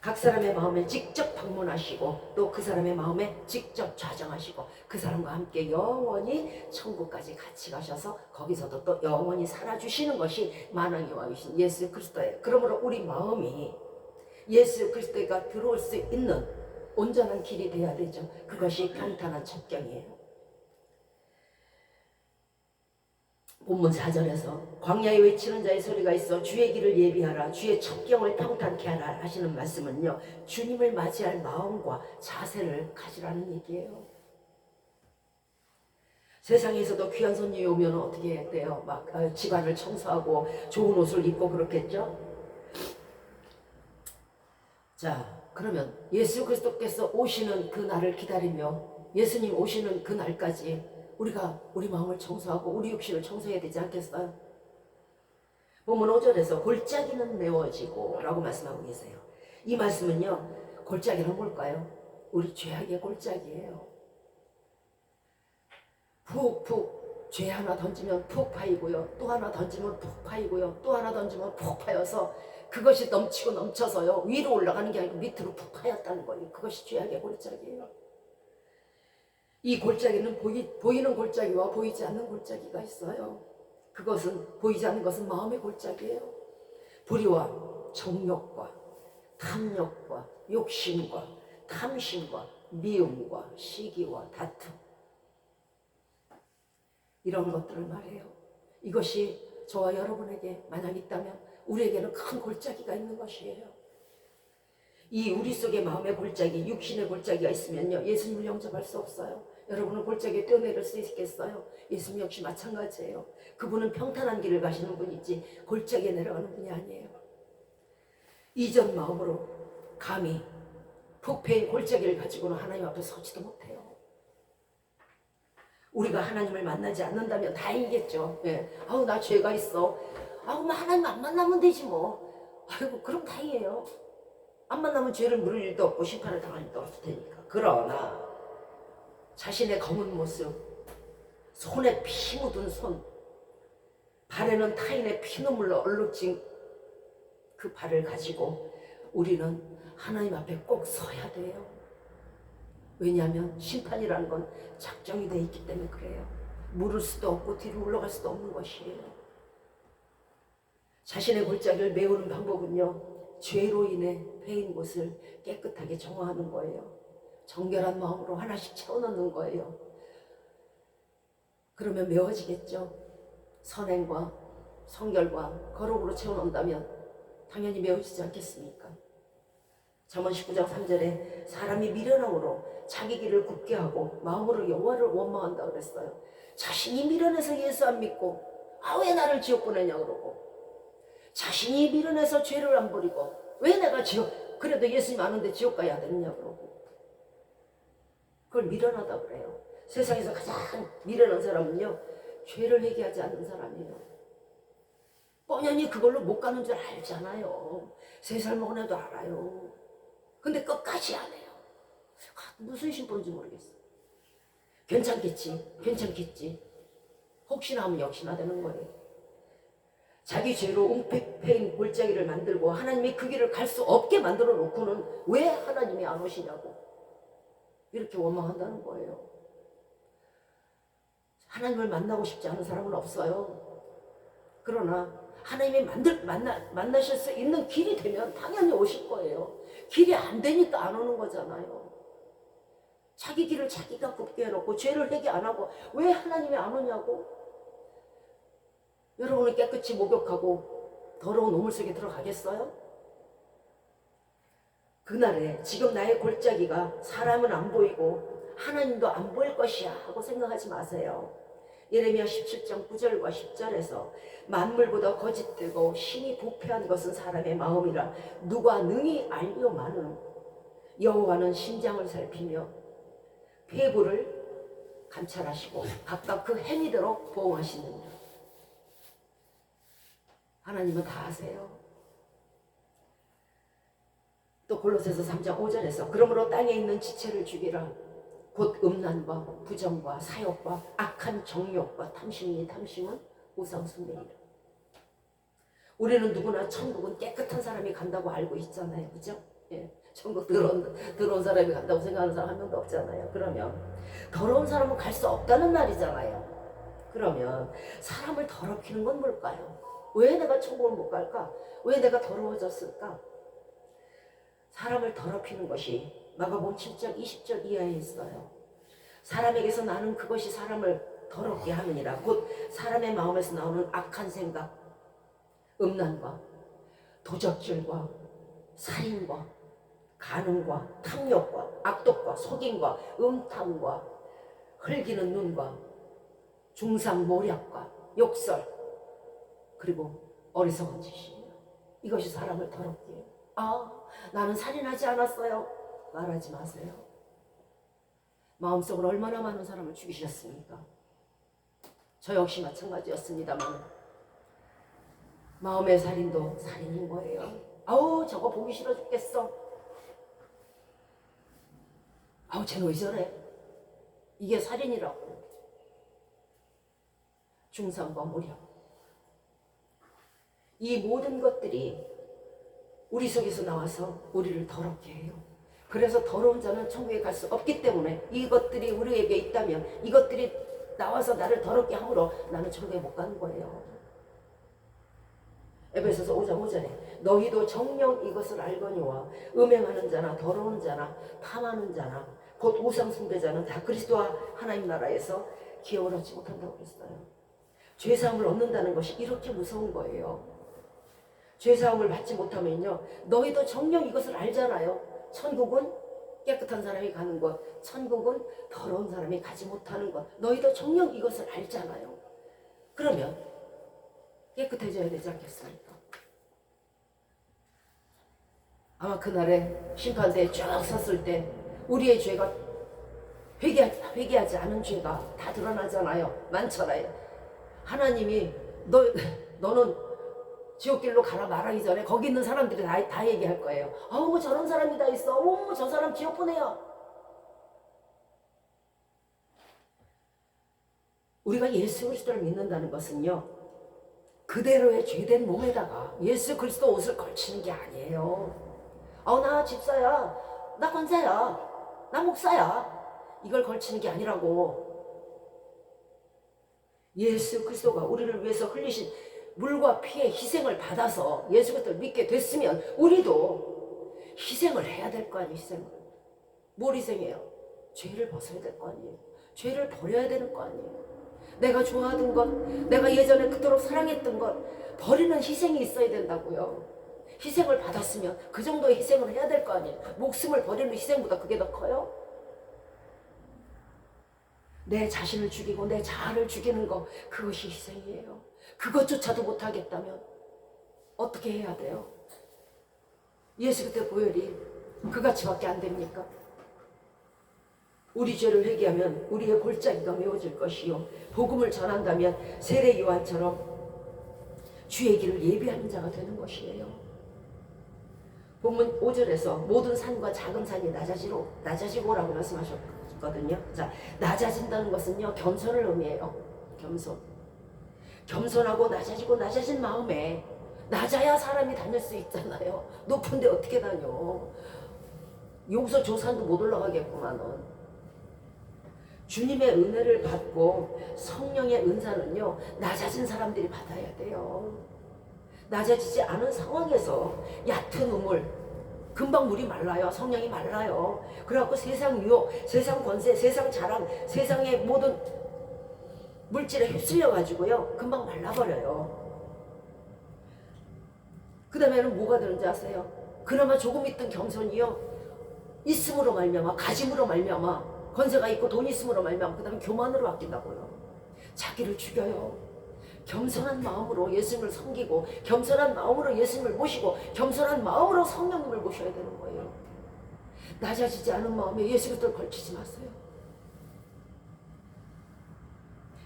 각 사람의 마음에 직접 방문하시고 또 그 사람의 마음에 직접 좌정하시고 그 사람과 함께 영원히 천국까지 같이 가셔서 거기서도 또 영원히 살아주시는 것이 만왕의 왕이신 예수 그리스도예요. 그러므로 우리 마음이 예수 그리스도가 들어올 수 있는 온전한 길이 되어야 되죠. 그것이 평탄한 첫경이에요. 본문 4절에서 광야에 외치는 자의 소리가 있어 주의 길을 예비하라, 주의 첫경을 평탄케 하라 하시는 말씀은요, 주님을 맞이할 마음과 자세를 가지라는 얘기예요. 세상에서도 귀한 손님이 오면 어떻게 해야 돼요? 막 집안을 청소하고 좋은 옷을 입고 그렇겠죠? 자, 그러면 예수 그리스도께서 오시는 그 날을 기다리며 예수님 오시는 그 날까지 우리가 우리 마음을 청소하고 우리 육신을 청소해야 되지 않겠어요? 본문 5절에서 골짜기는 메워지고 라고 말씀하고 계세요. 이 말씀은요, 골짜기는 뭘까요? 우리 죄악의 골짜기예요. 푹푹 죄 하나 던지면 푹 파이고요, 또 하나 던지면 푹 파이고요, 또 하나 던지면 푹 파여서 그것이 넘치고 넘쳐서요, 위로 올라가는 게 아니고 밑으로 푹 파였다는 거예요. 그것이 죄악의 골짜기예요. 이 골짜기는 보이는 골짜기와 보이지 않는 골짜기가 있어요. 그것은, 보이지 않는 것은 마음의 골짜기예요. 불의와 정욕과 탐욕과 욕심과 탐심과 미움과 시기와 다툼, 이런 것들을 말해요. 이것이 저와 여러분에게 만약 있다면 우리에게는 큰 골짜기가 있는 것이에요. 이 우리 속에 마음의 골짜기, 육신의 골짜기가 있으면요, 예수님을 영접할 수 없어요. 여러분은 골짜기에 뛰어내릴 수 있겠어요? 예수님 역시 마찬가지예요. 그분은 평탄한 길을 가시는 분이지 골짜기에 내려가는 분이 아니에요. 이전 마음으로 감히 폭패인 골짜기를 가지고는 하나님 앞에 서지도 못해요. 우리가 하나님을 만나지 않는다면 다행이겠죠. 예. 아우, 나 죄가 있어. 아우, 뭐 하나님 안 만나면 되지 뭐. 아이고, 그럼 다행이에요. 안 만나면 죄를 물을 일도 없고 심판을 당할 일도 없을 테니까. 그러나 자신의 검은 모습, 손에 피 묻은 손, 발에는 타인의 피눈물로 얼룩진 그 발을 가지고 우리는 하나님 앞에 꼭 서야 돼요. 왜냐하면 심판이라는 건 작정이 돼 있기 때문에 그래요. 물을 수도 없고 뒤로 올라갈 수도 없는 것이에요. 자신의 골짜기를 메우는 방법은요, 죄로 인해 패인 곳을 깨끗하게 정화하는 거예요. 정결한 마음으로 하나씩 채워넣는 거예요. 그러면 메워지겠죠. 선행과 성결과 거룩으로 채워넣는다면 당연히 메워지지 않겠습니까? 잠언 19장 3절에 사람이 미련함으로 자기 길을 굽게 하고 마음으로 여호와를 원망한다 그랬어요. 자신이 미련해서 예수 안 믿고 왜 나를 지옥 보내냐 그러고, 자신이 미련해서 죄를 안 버리고 왜 내가 지옥, 그래도 예수님 아는데 지옥 가야 되느냐 그러고, 그걸 미련하다 그래요. 세상에서 가장 미련한 사람은요, 죄를 회개하지 않는 사람이에요. 뻔연히 그걸로 못 가는 줄 알잖아요. 3살 먹은 애도 알아요. 근데 끝까지 안 해요. 무슨 심보인지 모르겠어. 괜찮겠지. 혹시나 하면 역시나 되는 거예요. 자기 죄로 웅패인 골짜기를 만들고 하나님이 그 길을 갈 수 없게 만들어 놓고는 왜 하나님이 안 오시냐고 이렇게 원망한다는 거예요. 하나님을 만나고 싶지 않은 사람은 없어요. 그러나 하나님이 만나실 수 있는 길이 되면 당연히 오실 거예요. 길이 안 되니까 안 오는 거잖아요. 자기 길을 자기가 굽게 해놓고 죄를 회개 안 하고 왜 하나님이 안 오냐고. 여러분은 깨끗이 목욕하고 더러운 우물 속에 들어가겠어요? 그날에 지금 나의 골짜기가 사람은 안 보이고 하나님도 안 보일 것이야 하고 생각하지 마세요. 예레미야 17장 9절과 10절에서 만물보다 거짓되고 심히 부패한 것은 사람의 마음이라 누가 능히 알려마는 여호와는 심장을 살피며 폐부를 감찰하시고 각각 그 행위대로 보응하시느니라. 하나님은 다 아세요. 또 골로새서 3장 5절에서 그러므로 땅에 있는 지체를 죽이라. 곧 음란과 부정과 사욕과 악한 정욕과 탐심이 탐심은 우상숭배이라. 우리는 누구나 천국은 깨끗한 사람이 간다고 알고 있잖아요. 그죠? 예. 천국 더러운 사람이 간다고 생각하는 사람 한 명도 없잖아요. 그러면 더러운 사람은 갈 수 없다는 말이잖아요. 그러면 사람을 더럽히는 건 뭘까요? 왜 내가 천국을 못 갈까? 왜 내가 더러워졌을까? 사람을 더럽히는 것이 마가복음 7장 20절 이하에 있어요. 사람에게서 나는 그것이 사람을 더럽게 하느니라. 곧 사람의 마음에서 나오는 악한 생각, 음란과 도적질과 살인과 간음과 탐욕과 악독과 속임과 음탕과 흘기는 눈과 중상모략과 욕설 그리고 어리석은 짓이에요. 이것이 사람을 더럽게 해요. 나는 살인하지 않았어요. 말하지 마세요. 마음속으로 얼마나 많은 사람을 죽이셨습니까? 저 역시 마찬가지였습니다만 마음의 살인도 살인인 거예요. 저거 보기 싫어 죽겠어. 쟤는 왜 저래? 이게 살인이라고. 중상과 모략. 이 모든 것들이 우리 속에서 나와서 우리를 더럽게 해요. 그래서 더러운 자는 천국에 갈 수 없기 때문에 이것들이 우리에게 있다면 이것들이 나와서 나를 더럽게 함으로 나는 천국에 못 가는 거예요. 에베소서 5장 5절에 너희도 정녕 이것을 알거니와 음행하는 자나 더러운 자나 탐하는 자나 곧 우상 숭배자는 다 그리스도와 하나님 나라에서 기업을 얻지 못한다고 그랬어요. 죄사함을 얻는다는 것이 이렇게 무서운 거예요. 죄사함을 받지 못하면요, 너희도 정녕 이것을 알잖아요. 천국은 깨끗한 사람이 가는 것, 천국은 더러운 사람이 가지 못하는 것. 너희도 정녕 이것을 알잖아요. 그러면 깨끗해져야 되지 않겠습니까? 아마 그날에 심판대에 쭉 섰을 때 우리의 죄가 회개하지 않은 죄가 다 드러나잖아요. 많잖아요. 하나님이 너는 지옥길로 가라 말하기 전에 거기 있는 사람들이 다 얘기할 거예요. 뭐 저런 사람이 다 있어. 저 사람 지옥 보내요. 우리가 예수 그리스도를 믿는다는 것은요, 그대로의 죄된 몸에다가 예수 그리스도 옷을 걸치는 게 아니에요. 나 집사야, 나 권사야, 나 목사야, 이걸 걸치는 게 아니라고. 예수 그리스도가 우리를 위해서 흘리신 물과 피의 희생을 받아서 예수 그리스도를 믿게 됐으면 우리도 희생을 해야 될 거 아니에요. 희생을. 뭘 희생해요? 죄를 벗어야 될 거 아니에요. 죄를 버려야 되는 거 아니에요. 내가 좋아하던 것, 내가 예전에 그토록 사랑했던 것 버리는 희생이 있어야 된다고요. 희생을 받았으면 그 정도의 희생을 해야 될 거 아니에요. 목숨을 버리는 희생보다 그게 더 커요? 내 자신을 죽이고 내 자아를 죽이는 거, 그것이 희생이에요. 그것조차도 못하겠다면 어떻게 해야 돼요? 예수 그때 보혈이 그같이밖에 안 됩니까? 우리 죄를 회개하면 우리의 골짜기가 메워질 것이요, 복음을 전한다면 세례 요한처럼 주의 길을 예비하는 자가 되는 것이에요. 본문 5절에서 모든 산과 작은 산이 낮아지고라고 말씀하셨거든요. 자, 낮아진다는 것은요, 겸손을 의미해요. 겸손하고 낮아진 마음에 낮아야 사람이 다닐 수 있잖아요. 높은데 어떻게 다녀? 용서 조산도 못 올라가겠구만은. 주님의 은혜를 받고 성령의 은사는요, 낮아진 사람들이 받아야 돼요. 낮아지지 않은 상황에서 얕은 우물, 금방 물이 말라요. 성령이 말라요. 그래갖고 세상 유혹, 세상 권세, 세상 자랑, 세상의 모든 물질에 휩쓸려 가지고요, 금방 말라버려요. 그 다음에는 뭐가 되는지 아세요? 그나마 조금 있던 겸손이요, 있음으로 말미암아, 가짐으로 말미암아, 권세가 있고 돈 있음으로 말미암아, 그 다음에 교만으로 바뀐다고요. 자기를 죽여요. 겸손한 마음으로 예수님을 섬기고, 겸손한 마음으로 예수님을 모시고, 겸손한 마음으로 성령님을 모셔야 되는 거예요. 낮아지지 않은 마음에 예수 그리스도를 걸치지 마세요.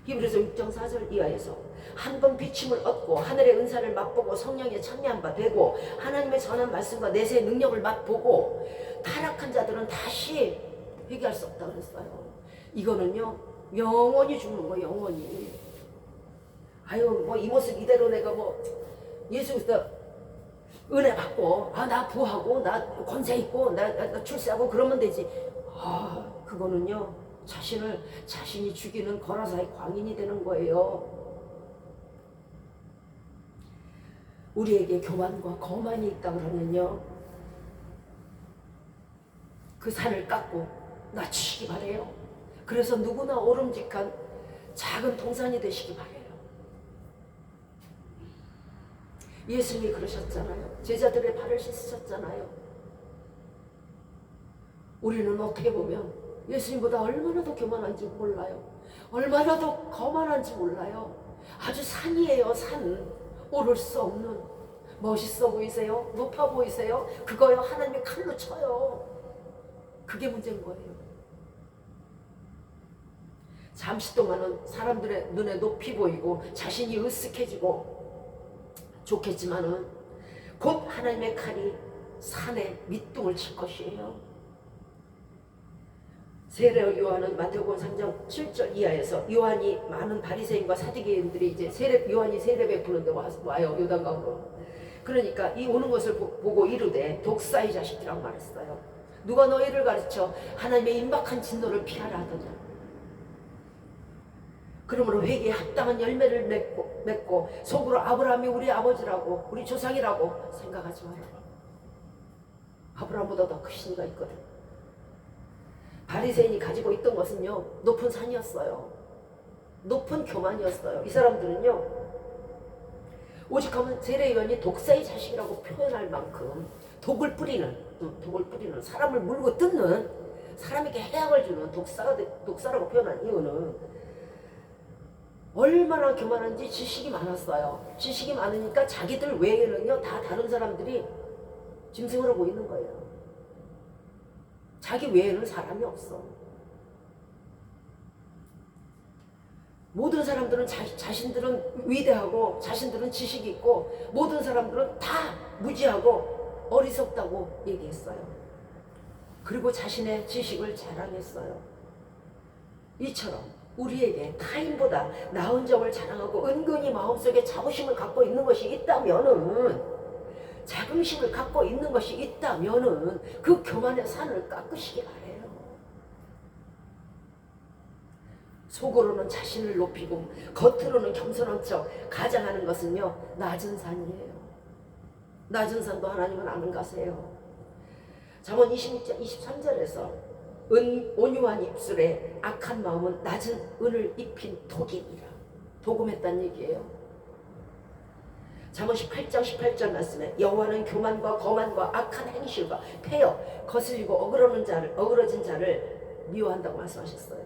히브리서 6장 4절 이하에서 한 번 비침을 얻고 하늘의 은사를 맛보고 성령에 참여한 바 되고 하나님의 전한 말씀과 내세의 능력을 맛보고 타락한 자들은 다시 회개할 수 없다 그랬어요. 이거는요 영원히 죽는 거예요. 영원히. 아유 뭐 이 모습 이대로 내가 뭐 예수 그리스도 은혜 받고 나 부하고 나 권세 있고 나 출세하고 그러면 되지. 그거는요 자신이 죽이는 거라사의 광인이 되는 거예요. 우리에게 교만과 거만이 있다 그러면요 그 산을 깎고 낮추시기 바래요. 그래서 누구나 오름직한 작은 동산이 되시기 바래요. 예수님이 그러셨잖아요. 제자들의 발을 씻으셨잖아요. 우리는 어떻게 보면 예수님보다 얼마나 더 교만한지 몰라요. 얼마나 더 거만한지 몰라요. 아주 산이에요. 산. 오를 수 없는. 멋있어 보이세요? 높아 보이세요? 그거요 하나님이 칼로 쳐요. 그게 문제인 거예요. 잠시 동안은 사람들의 눈에 높이 보이고 자신이 으쓱해지고 좋겠지만은 곧 하나님의 칼이 산에 밑둥을 칠 것이에요. 세례 요한은 마태복음 3장 7절 이하에서 요한이 많은 바리새인과 사두개인들이 이제 요한이 세례 베푸는데 와요. 요단강으로. 그러니까 이 오는 것을 보고 이르되 독사의 자식이라고 말했어요. 누가 너희를 가르쳐 하나님의 임박한 진노를 피하라 하더냐. 그러므로 회개에 합당한 열매를 맺고 속으로 아브라함이 우리 아버지라고 우리 조상이라고 생각하지 마라. 아브라함보다 더 크신 이가 있거든. 바리새인이 가지고 있던 것은요 높은 산이었어요. 높은 교만이었어요. 이 사람들은요 오직하면 세례요한이 독사의 자식이라고 표현할 만큼 독을 뿌리는 사람을 물고 뜯는 사람에게 해악을 주는 독사라고 표현한 이유는 얼마나 교만한지 지식이 많았어요. 지식이 많으니까 자기들 외에는요 다 다른 사람들이 짐승으로 보이는 거예요. 자기 외에는 사람이 없어. 모든 사람들은 자신들은 위대하고 자신들은 지식이 있고 모든 사람들은 다 무지하고 어리석다고 얘기했어요. 그리고 자신의 지식을 자랑했어요. 이처럼 우리에게 타인보다 나은 점을 자랑하고 은근히 마음속에 자부심을 갖고 있는 것이 있다면은 자긍심을 갖고 있는 것이 있다면은 그 교만의 산을 깎으시기 바래요. 속으로는 자신을 높이고 겉으로는 겸손한 척 가장하는 것은요 낮은 산이에요. 낮은 산도 하나님은 아는가세요. 잠언 26장 23절에서 온유한 입술에 악한 마음은 낮은 은을 입힌 독이니라. 도금했다는 얘기예요. 잠언 18장 18절 말씀에 여호와는 교만과 거만과 악한 행실과 폐역, 거슬리고 어그러진 자를 미워한다고 말씀하셨어요.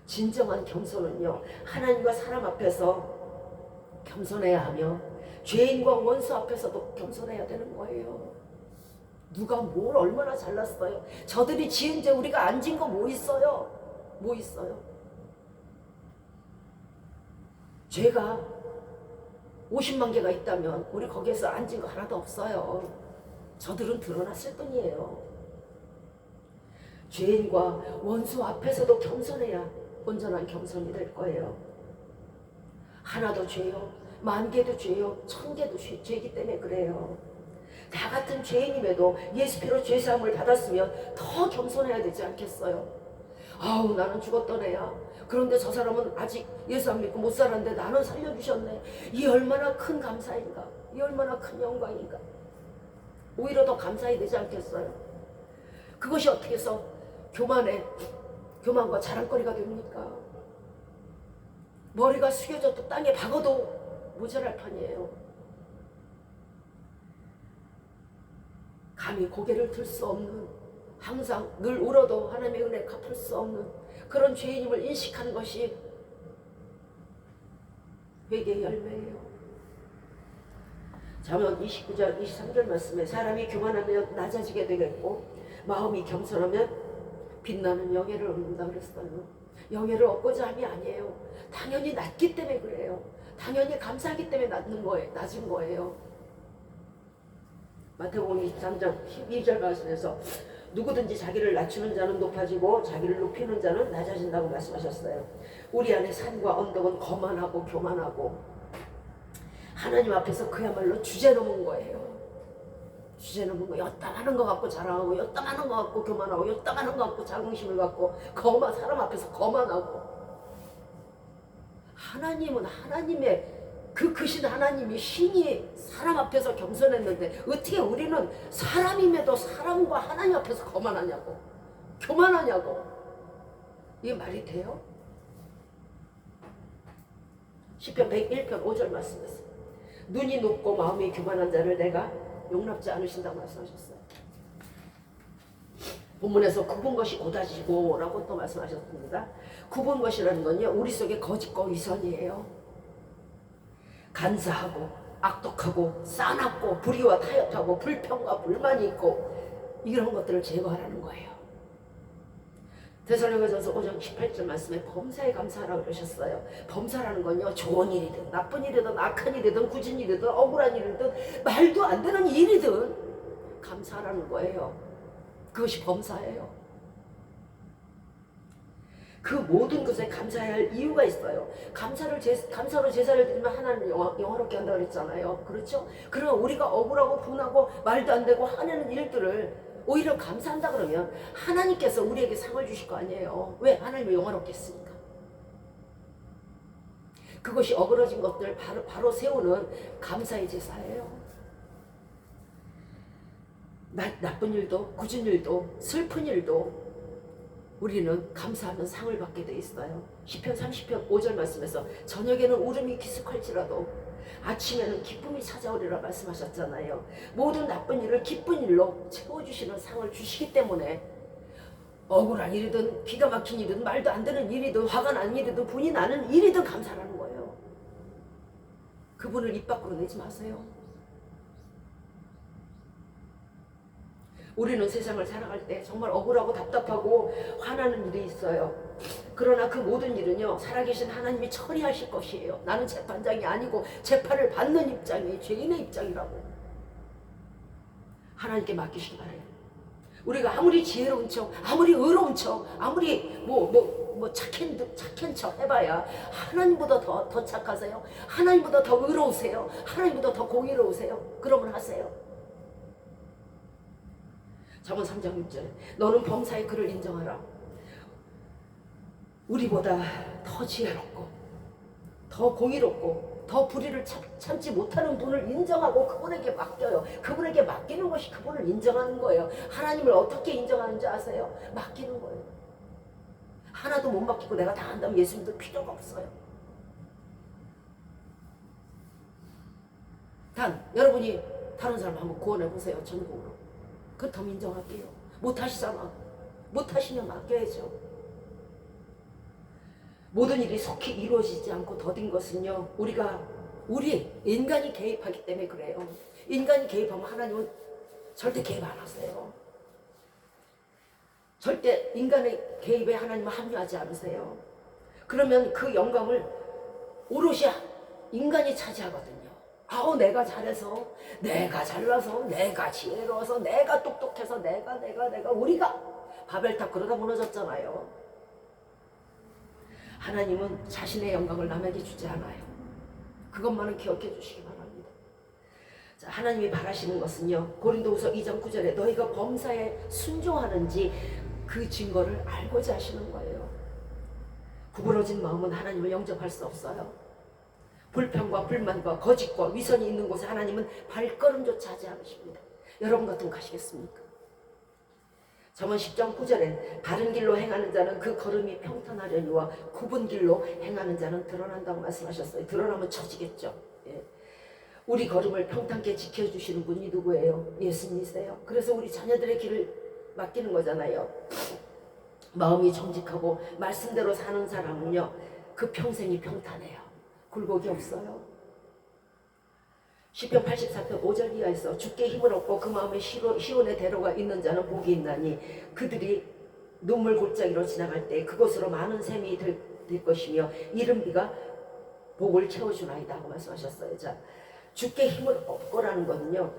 진정한 겸손은요 하나님과 사람 앞에서 겸손해야 하며 죄인과 원수 앞에서도 겸손해야 되는 거예요. 누가 뭘 얼마나 잘났어요. 저들이 지은 죄 우리가 안 진 거 뭐 있어요? 뭐 있어요? 죄가 50만 개가 있다면 우리 거기에서 안 진 거 하나도 없어요. 저들은 드러났을 뿐이에요. 죄인과 원수 앞에서도 겸손해야 온전한 겸손이 될 거예요. 하나도 죄요, 10,000개도 죄요, 1,000개도 죄이기 때문에 그래요. 다 같은 죄인임에도 예수 피로 죄사함을 받았으면 더 겸손해야 되지 않겠어요? 아우 나는 죽었던 애야. 그런데 저 사람은 아직 예수 안 믿고 못 살았는데 나는 살려주셨네. 이 얼마나 큰 감사인가. 이 얼마나 큰 영광인가. 오히려 더 감사해야 되지 않겠어요? 그것이 어떻게 해서 교만과 자랑거리가 됩니까? 머리가 숙여져도 땅에 박아도 모자랄 판이에요. 감히 고개를 들 수 없는, 항상 늘 울어도 하나님의 은혜 갚을 수 없는 그런 죄인임을 인식하는 것이 회개의 열매예요. 잠언 29장 23절 말씀에 사람이 교만하면 낮아지게 되겠고 마음이 겸손하면 빛나는 영예를 얻는다 그랬어요. 영예를 얻고자 함이 아니에요. 당연히 낮기 때문에 그래요. 당연히 감사하기 때문에 낮은 거예요. 마태복음 23장 12절 말씀에서 누구든지 자기를 낮추는 자는 높아지고 자기를 높이는 자는 낮아진다고 말씀하셨어요. 우리 안에 산과 언덕은 거만하고 교만하고 하나님 앞에서 그야말로 주제넘은 거예요. 주제넘은 거. 요따만한 거 갖고 자랑하고 요따만한 거 갖고 교만하고 요따만한 거 갖고 자긍심을 갖고 사람 앞에서 거만하고. 하나님은 하나님의 그 크신 하나님이 신이 사람 앞에서 겸손했는데 어떻게 우리는 사람임에도 사람과 하나님 앞에서 거만하냐고, 교만하냐고. 이게 말이 돼요? 시편 101편 5절 말씀에서 눈이 높고 마음이 교만한 자를 내가 용납지 않으신다고 말씀하셨어요. 본문에서 굽은 것이 고다지고 라고 또 말씀하셨습니다. 굽은 것이라는 건요, 우리 속에 거짓과 위선이에요. 간사하고 악독하고 싸납고 불의와 타협하고 불평과 불만이 있고 이런 것들을 제거하라는 거예요. 데살로니가전서 5장 18절 말씀에 범사에 감사하라고 그러셨어요. 범사라는 건요, 좋은 일이든 나쁜 일이든 악한 일이든 굳은 일이든 억울한 일이든 말도 안 되는 일이든 감사하라는 거예요. 그것이 범사예요. 그 모든 것에 감사해야 할 이유가 있어요. 감사로 제사를 드리면 하나님을 영화롭게 한다고 그랬잖아요. 그렇죠? 그러면 우리가 억울하고 분하고 말도 안 되고 하는 일들을 오히려 감사한다 그러면 하나님께서 우리에게 상을 주실 거 아니에요. 왜? 하나님을 영화롭게 했으니까. 그것이 어그러진 것들 바로 세우는 감사의 제사예요. 나쁜 일도 굳은 일도 슬픈 일도 우리는 감사하면 상을 받게 돼 있어요. 시편 30편 5절 말씀에서 저녁에는 울음이 기습할지라도 아침에는 기쁨이 찾아오리라 말씀하셨잖아요. 모든 나쁜 일을 기쁜 일로 채워주시는 상을 주시기 때문에 억울한 일이든 기가 막힌 일이든 말도 안 되는 일이든 화가 나는 일이든 분이 나는 일이든 감사하는 거예요. 그분을 입 밖으로 내지 마세요. 우리는 세상을 살아갈 때 정말 억울하고 답답하고 화나는 일이 있어요. 그러나 그 모든 일은요, 살아계신 하나님이 처리하실 것이에요. 나는 재판장이 아니고 재판을 받는 입장이에요. 죄인의 입장이라고. 하나님께 맡기시기 바래요. 우리가 아무리 지혜로운 척, 아무리 의로운 척, 아무리 착한 척 해봐야 하나님보다 더 착하세요? 하나님보다 더 의로우세요? 하나님보다 더 공의로우세요? 그러면 하세요. 잠언 3장 6절에 너는 범사의 그를 인정하라. 우리보다 더 지혜롭고 더 공의롭고 더 불의를 참지 못하는 분을 인정하고 그분에게 맡겨요. 그분에게 맡기는 것이 그분을 인정하는 거예요. 하나님을 어떻게 인정하는지 아세요? 맡기는 거예요. 하나도 못 맡기고 내가 다 한다면 예수님도 필요가 없어요. 단 여러분이 다른 사람 한번 구원해 보세요. 전국으로. 그렇다면 인정할게요. 못하시잖아. 못하시면 맡겨야죠. 모든 일이 속히 이루어지지 않고 더딘 것은요, 우리 인간이 개입하기 때문에 그래요. 인간이 개입하면 하나님은 절대 개입 안 하세요. 절대 인간의 개입에 하나님은 합류하지 않으세요. 그러면 그 영광을 오롯이 인간이 차지하거든요. 아우, 내가 잘해서, 내가 잘나서, 내가 지혜로워서, 내가 똑똑해서, 내가 우리가 바벨탑 그러다 무너졌잖아요. 하나님은 자신의 영광을 남에게 주지 않아요. 그것만은 기억해 주시기 바랍니다. 자, 하나님이 바라시는 것은요, 고린도후서 2장 9절에 너희가 범사에 순종하는지 그 증거를 알고자 하시는 거예요. 구부러진 마음은 하나님을 영접할 수 없어요. 불평과 불만과 거짓과 위선이 있는 곳에 하나님은 발걸음조차 하지 않으십니다. 여러분 같으면 가시겠습니까? 잠언 10장 9절에 바른 길로 행하는 자는 그 걸음이 평탄하려니와 굽은 길로 행하는 자는 드러난다고 말씀하셨어요. 드러나면 처지겠죠. 예. 우리 걸음을 평탄케 지켜주시는 분이 누구예요? 예수님이세요. 그래서 우리 자녀들의 길을 맡기는 거잖아요. 마음이 정직하고 말씀대로 사는 사람은요, 그 평생이 평탄해요. 굴곡이 없어요. 시편 84편 5절 이하에서 주께 힘을 얻고 그 마음에 시온의 대로가 있는 자는 복이 있나니 그들이 눈물 골짜기로 지나갈 때 그곳으로 많은 샘이 될 것이며 이른 비가 복을 채워주나이다 하고 말씀하셨어요. 자, 주께 힘을 얻고라는 거는요,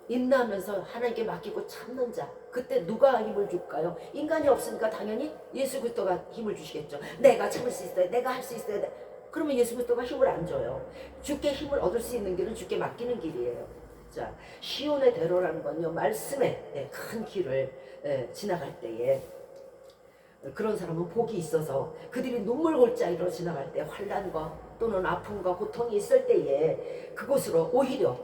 인내하면서 하나님께 맡기고 참는 자. 그때 누가 힘을 줄까요? 인간이 없으니까 당연히 예수 그리스도가 힘을 주시겠죠. 내가 참을 수 있어요. 내가 할 수 있어요. 그러면 예수 그리스도가 힘을 안 줘요. 주께 힘을 얻을 수 있는 길은 주께 맡기는 길이에요. 자, 시온의 대로라는 건요, 말씀의 큰 길을 지나갈 때에 그런 사람은 복이 있어서 그들이 눈물 골짜기로 지나갈 때 환난과 또는 아픔과 고통이 있을 때에 그곳으로 오히려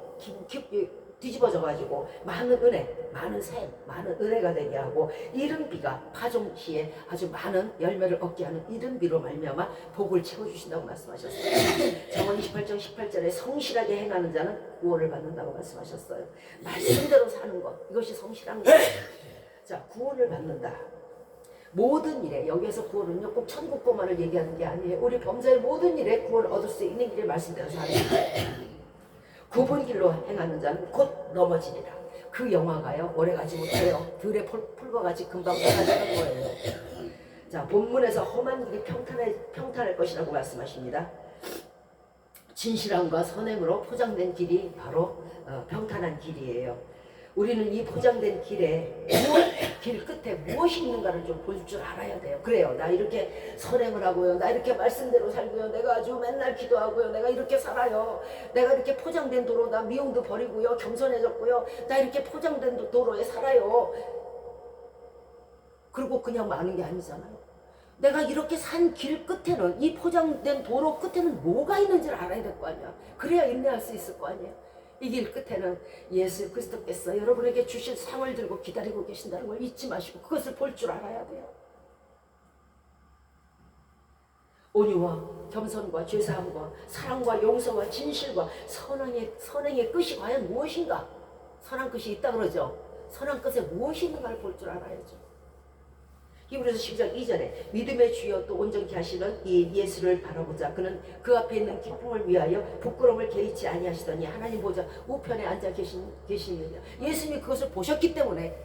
뒤집어져 가지고 많은 은혜, 많은 샘, 많은 은혜가 되게 하고 이른 비가 파종 시에 아주 많은 열매를 얻게 하는 이른 비로 말미암아 복을 채워주신다고 말씀하셨어요. 잠언 28장 18절에 성실하게 행하는 자는 구원을 받는다고 말씀하셨어요. 말씀대로 사는 것, 이것이 성실한 거예요. 자, 구원을 받는다. 모든 일에, 여기에서 구원은요 꼭 천국 구원만을 얘기하는 게 아니에요. 우리 범죄의 모든 일에 구원을 얻을 수 있는 길에 말씀대로 사는 거예요. 굽은 길로 행하는 자는 곧 넘어지리라. 그 영화가요 오래가지 못해요. 들의 풀과 같이 금방 사라지는 거예요. 자, 본문에서 험한 길이 평탄할 것이라고 말씀하십니다. 진실함과 선행으로 포장된 길이 바로 평탄한 길이에요. 우리는 이 포장된 길에 길 끝에 무엇이 있는가를 좀 볼 줄 알아야 돼요. 그래요. 나 이렇게 선행을 하고요. 나 이렇게 말씀대로 살고요. 내가 아주 맨날 기도하고요. 내가 이렇게 살아요. 내가 이렇게 포장된 도로, 나 미움도 버리고요. 겸손해졌고요. 나 이렇게 포장된 도로에 살아요. 그리고 그냥 마는 게 아니잖아요. 내가 이렇게 산 길 끝에는, 이 포장된 도로 끝에는 뭐가 있는지를 알아야 될 거 아니야. 그래야 인내할 수 있을 거 아니에요. 이 길 끝에는 예수 그리스도께서 여러분에게 주실 상을 들고 기다리고 계신다는 걸 잊지 마시고 그것을 볼 줄 알아야 돼요. 온유와 겸손과 죄사함과 사랑과 용서와 진실과 선행의 끝이 과연 무엇인가? 선한 끝이 있다 그러죠. 선한 끝에 무엇이 있는가를 볼 줄 알아야죠. 히브리서 12장 2절에 믿음의 주여 또 온전케 하시는 이 예수를 바라보자. 그는 그 앞에 있는 기쁨을 위하여 부끄러움을 개의치 아니하시더니 하나님 보좌 우편에 앉아 계시느냐. 예수님이 그것을 보셨기 때문에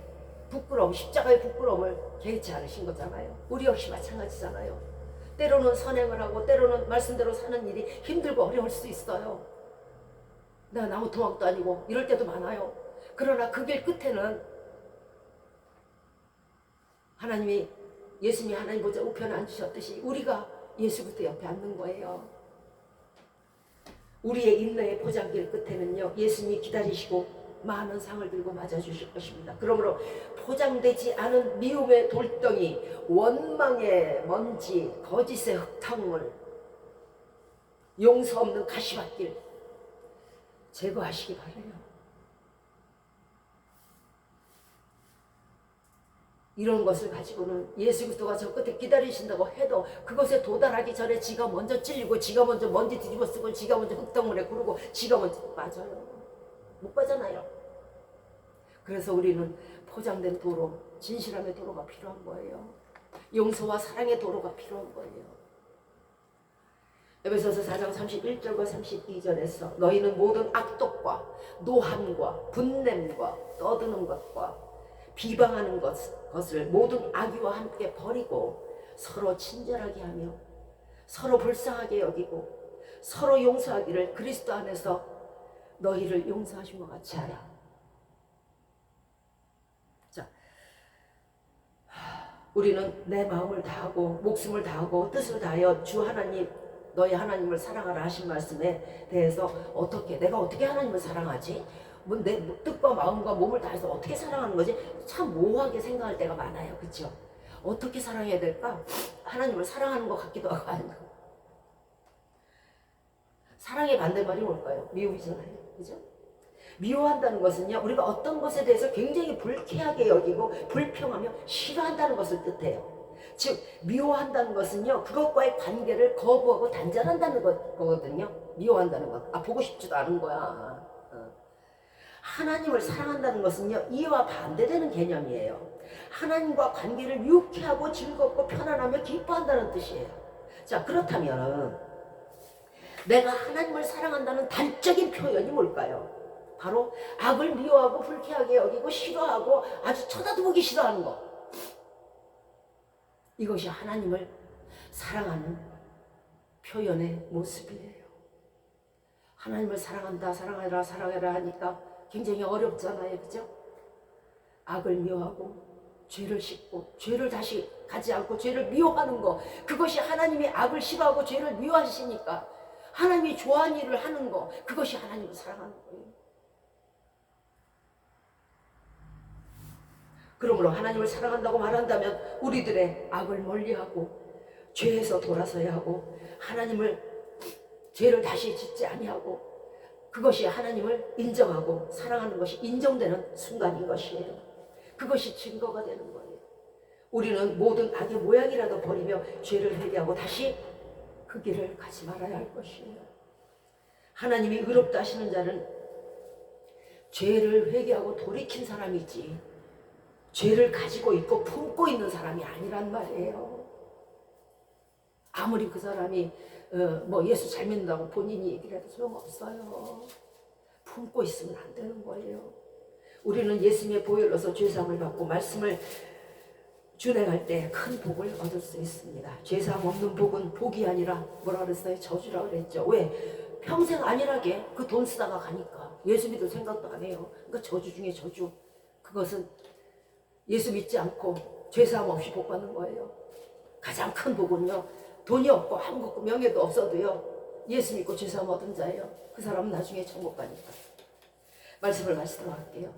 부끄러움, 십자가의 부끄러움을 개의치 않으신 거잖아요. 우리 역시 마찬가지잖아요. 때로는 선행을 하고 때로는 말씀대로 사는 일이 힘들고 어려울 수 있어요. 내가 나무토막도 아니고 이럴 때도 많아요. 그러나 그 길 끝에는 하나님이, 예수님이 하나님 보좌 우편에 앉으셨듯이 우리가 예수 그리스도 옆에 앉는 거예요. 우리의 인내의 포장길 끝에는요 예수님이 기다리시고 많은 상을 들고 맞아주실 것입니다. 그러므로 포장되지 않은 미움의 돌덩이, 원망의 먼지, 거짓의 흙탕물, 용서 없는 가시밭길 제거하시기 바라요. 이런 것을 가지고는 예수 그리스도가 저 끝에 기다리신다고 해도 그것에 도달하기 전에 지가 먼저 찔리고 지가 먼저 먼지 뒤집어 쓰고 지가 먼저 흙덩물에 구르고 지가 먼저 빠져요. 못 빠잖아요. 그래서 우리는 포장된 도로, 진실함의 도로가 필요한 거예요. 용서와 사랑의 도로가 필요한 거예요. 에베소서 4장 31절과 32절에서 너희는 모든 악독과 노함과 분냄과 떠드는 것과 비방하는 것을 모든 악의와 함께 버리고 서로 친절하게 하며 서로 불쌍하게 여기고 서로 용서하기를 그리스도 안에서 너희를 용서하신 것 같이 하라. 자, 우리는 내 마음을 다하고 목숨을 다하고 뜻을 다하여 주 하나님, 너희 하나님을 사랑하라 하신 말씀에 대해서 내가 어떻게 하나님을 사랑하지? 내 뜻과 마음과 몸을 다해서 어떻게 사랑하는 거지? 참 모호하게 생각할 때가 많아요. 그렇죠? 어떻게 사랑해야 될까? 하나님을 사랑하는 것 같기도 하고 아니고. 사랑의 반대말이 뭘까요? 미움이잖아요. 그죠? 미워한다는 것은요 우리가 어떤 것에 대해서 굉장히 불쾌하게 여기고 불평하며 싫어한다는 것을 뜻해요. 즉 미워한다는 것은요 그것과의 관계를 거부하고 단절한다는 거거든요. 미워한다는 것. 보고 싶지도 않은 거야. 하나님을 사랑한다는 것은요, 이와 반대되는 개념이에요. 하나님과 관계를 유쾌하고 즐겁고 편안하며 기뻐한다는 뜻이에요. 자, 그렇다면 내가 하나님을 사랑한다는 단적인 표현이 뭘까요? 바로 악을 미워하고 불쾌하게 여기고 싫어하고 아주 쳐다도 보기 싫어하는 것. 이것이 하나님을 사랑하는 표현의 모습이에요. 하나님을 사랑한다, 사랑해라, 사랑해라 하니까 굉장히 어렵잖아요. 그죠? 악을 미워하고 죄를 씻고 죄를 다시 가지 않고 죄를 미워하는 것, 그것이 하나님이 악을 싫어하고 죄를 미워하시니까 하나님이 좋아하는 일을 하는 것, 그것이 하나님을 사랑하는 거예요. 그러므로 하나님을 사랑한다고 말한다면 우리들의 악을 멀리하고 죄에서 돌아서야 하고 하나님을 죄를 다시 짓지 아니하고 그것이 하나님을 인정하고 사랑하는 것이 인정되는 순간인 것이에요. 그것이 증거가 되는 거예요. 우리는 모든 악의 모양이라도 버리며 죄를 회개하고 다시 그 길을 가지 말아야 할 것이에요. 하나님이 의롭다 하시는 자는 죄를 회개하고 돌이킨 사람이지 죄를 가지고 있고 품고 있는 사람이 아니란 말이에요. 아무리 그 사람이 예수 잘 믿는다고 본인이 얘기를 해도 소용없어요. 품고 있으면 안 되는 거예요. 우리는 예수님의 보혈로서 죄사함을 받고 말씀을 준행할 때 큰 복을 얻을 수 있습니다. 죄사함 없는 복은 복이 아니라 뭐라 그랬어요? 저주라 그랬죠. 왜? 평생 안일하게 그 돈 쓰다가 가니까 예수 믿을 생각도 안 해요. 그러니까 저주 중에 저주. 그것은 예수 믿지 않고 죄사함 없이 복 받는 거예요. 가장 큰 복은요, 돈이 없고 아무것도 명예도 없어도요, 예수 믿고 죄사함 얻은 자예요. 그 사람은 나중에 천국 가니까. 말씀을 마치도록 할게요.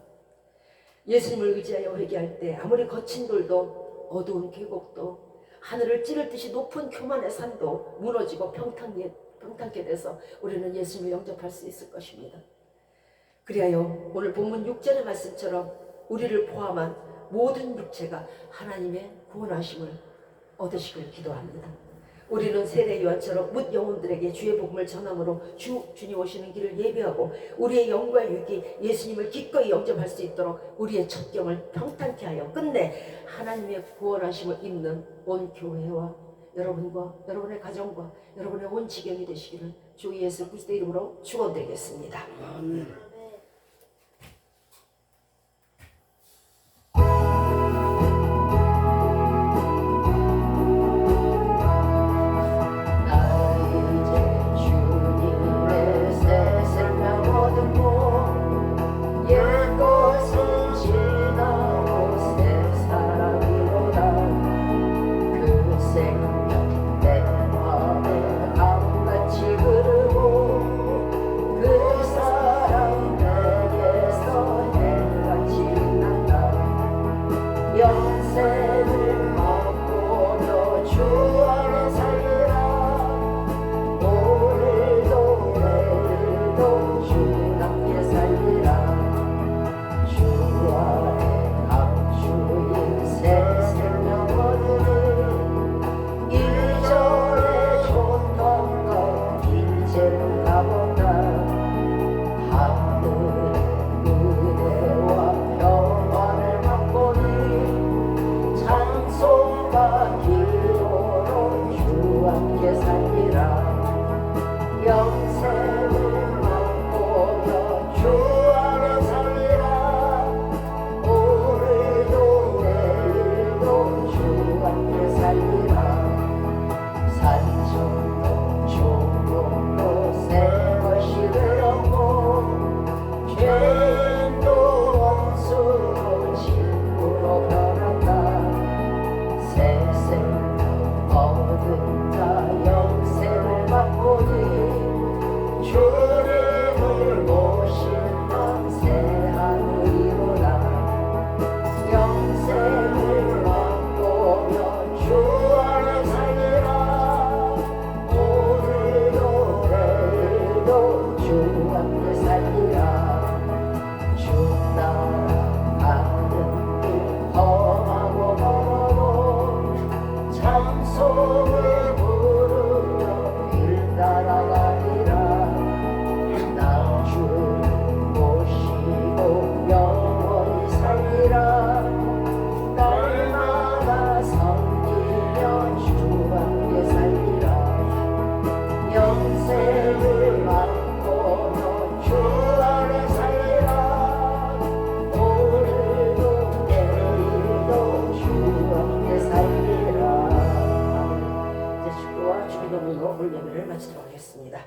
예수님을 의지하여 회개할 때 아무리 거친 돌도 어두운 계곡도 하늘을 찌를 듯이 높은 교만의 산도 무너지고 평탄케 돼서 우리는 예수님을 영접할 수 있을 것입니다. 그리하여 오늘 본문 6절의 말씀처럼 우리를 포함한 모든 육체가 하나님의 구원하심을 얻으시길 기도합니다. 우리는 세례 요한처럼 뭇 영혼들에게 주의 복음을 전함으로 주님 오시는 길을 예배하고 우리의 영과 육이 예수님을 기꺼이 영접할 수 있도록 우리의 첩경을 평탄케 하여 끝내 하나님의 구원하심을 입는 온 교회와 여러분과 여러분의 가정과 여러분의 온 지경이 되시기를 주 예수 그리스도의 이름으로 축원드리겠습니다. 아멘. 참 소을 기도와 주기도문으로 오늘 예배를 마치도록 하겠습니다.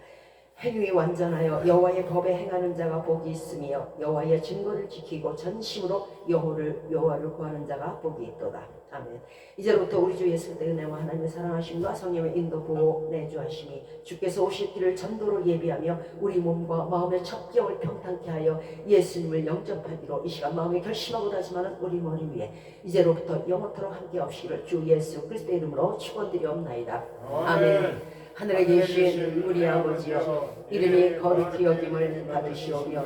행위 완전하여 여호와의 법에 행하는 자가 복이 있으며 여호와의 증거를 지키고 전심으로 여호와를 구하는 자가 복이 있도다. 아멘. 이제부터 우리 주 예수 그리스도의 은혜와 하나님의 사랑하심과 성령의 인도 보호 내주하심이 주께서 오실 길을 전도로 예비하며 우리 몸과 마음의 첩경을 평탄케 하여 예수님을 영접하기로 이 시간 마음에 결심하고 다짐하는 우리 머리 위에 이제로부터 영원토록 함께 없이기를 주 예수 그리스도의 이름으로 축원드리옵나이다. 아멘. 하늘에 계신 우리 아버지여, 이름이 거룩히 여김을 받으시오며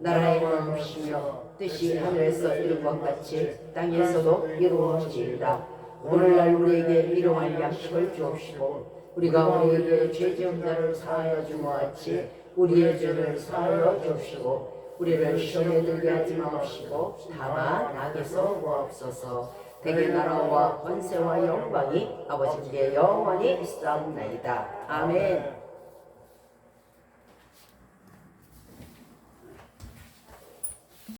나라의 마음이시며 뜻이 하늘에서 이룬 것 같이 땅에서도 이루어지이다. 오늘날 우리에게 일용할 양식을 주옵시고 우리가 우리에게 죄 지은 자를 사하여 준 것 같이 우리의 죄를 사하여 주옵시고 우리를 시험에 들게 하지 마옵시고 다만 악에서 구하옵소서. 대개 나라와 권세와 영광이 아버지께 영원히 있사옵나이다. 아멘.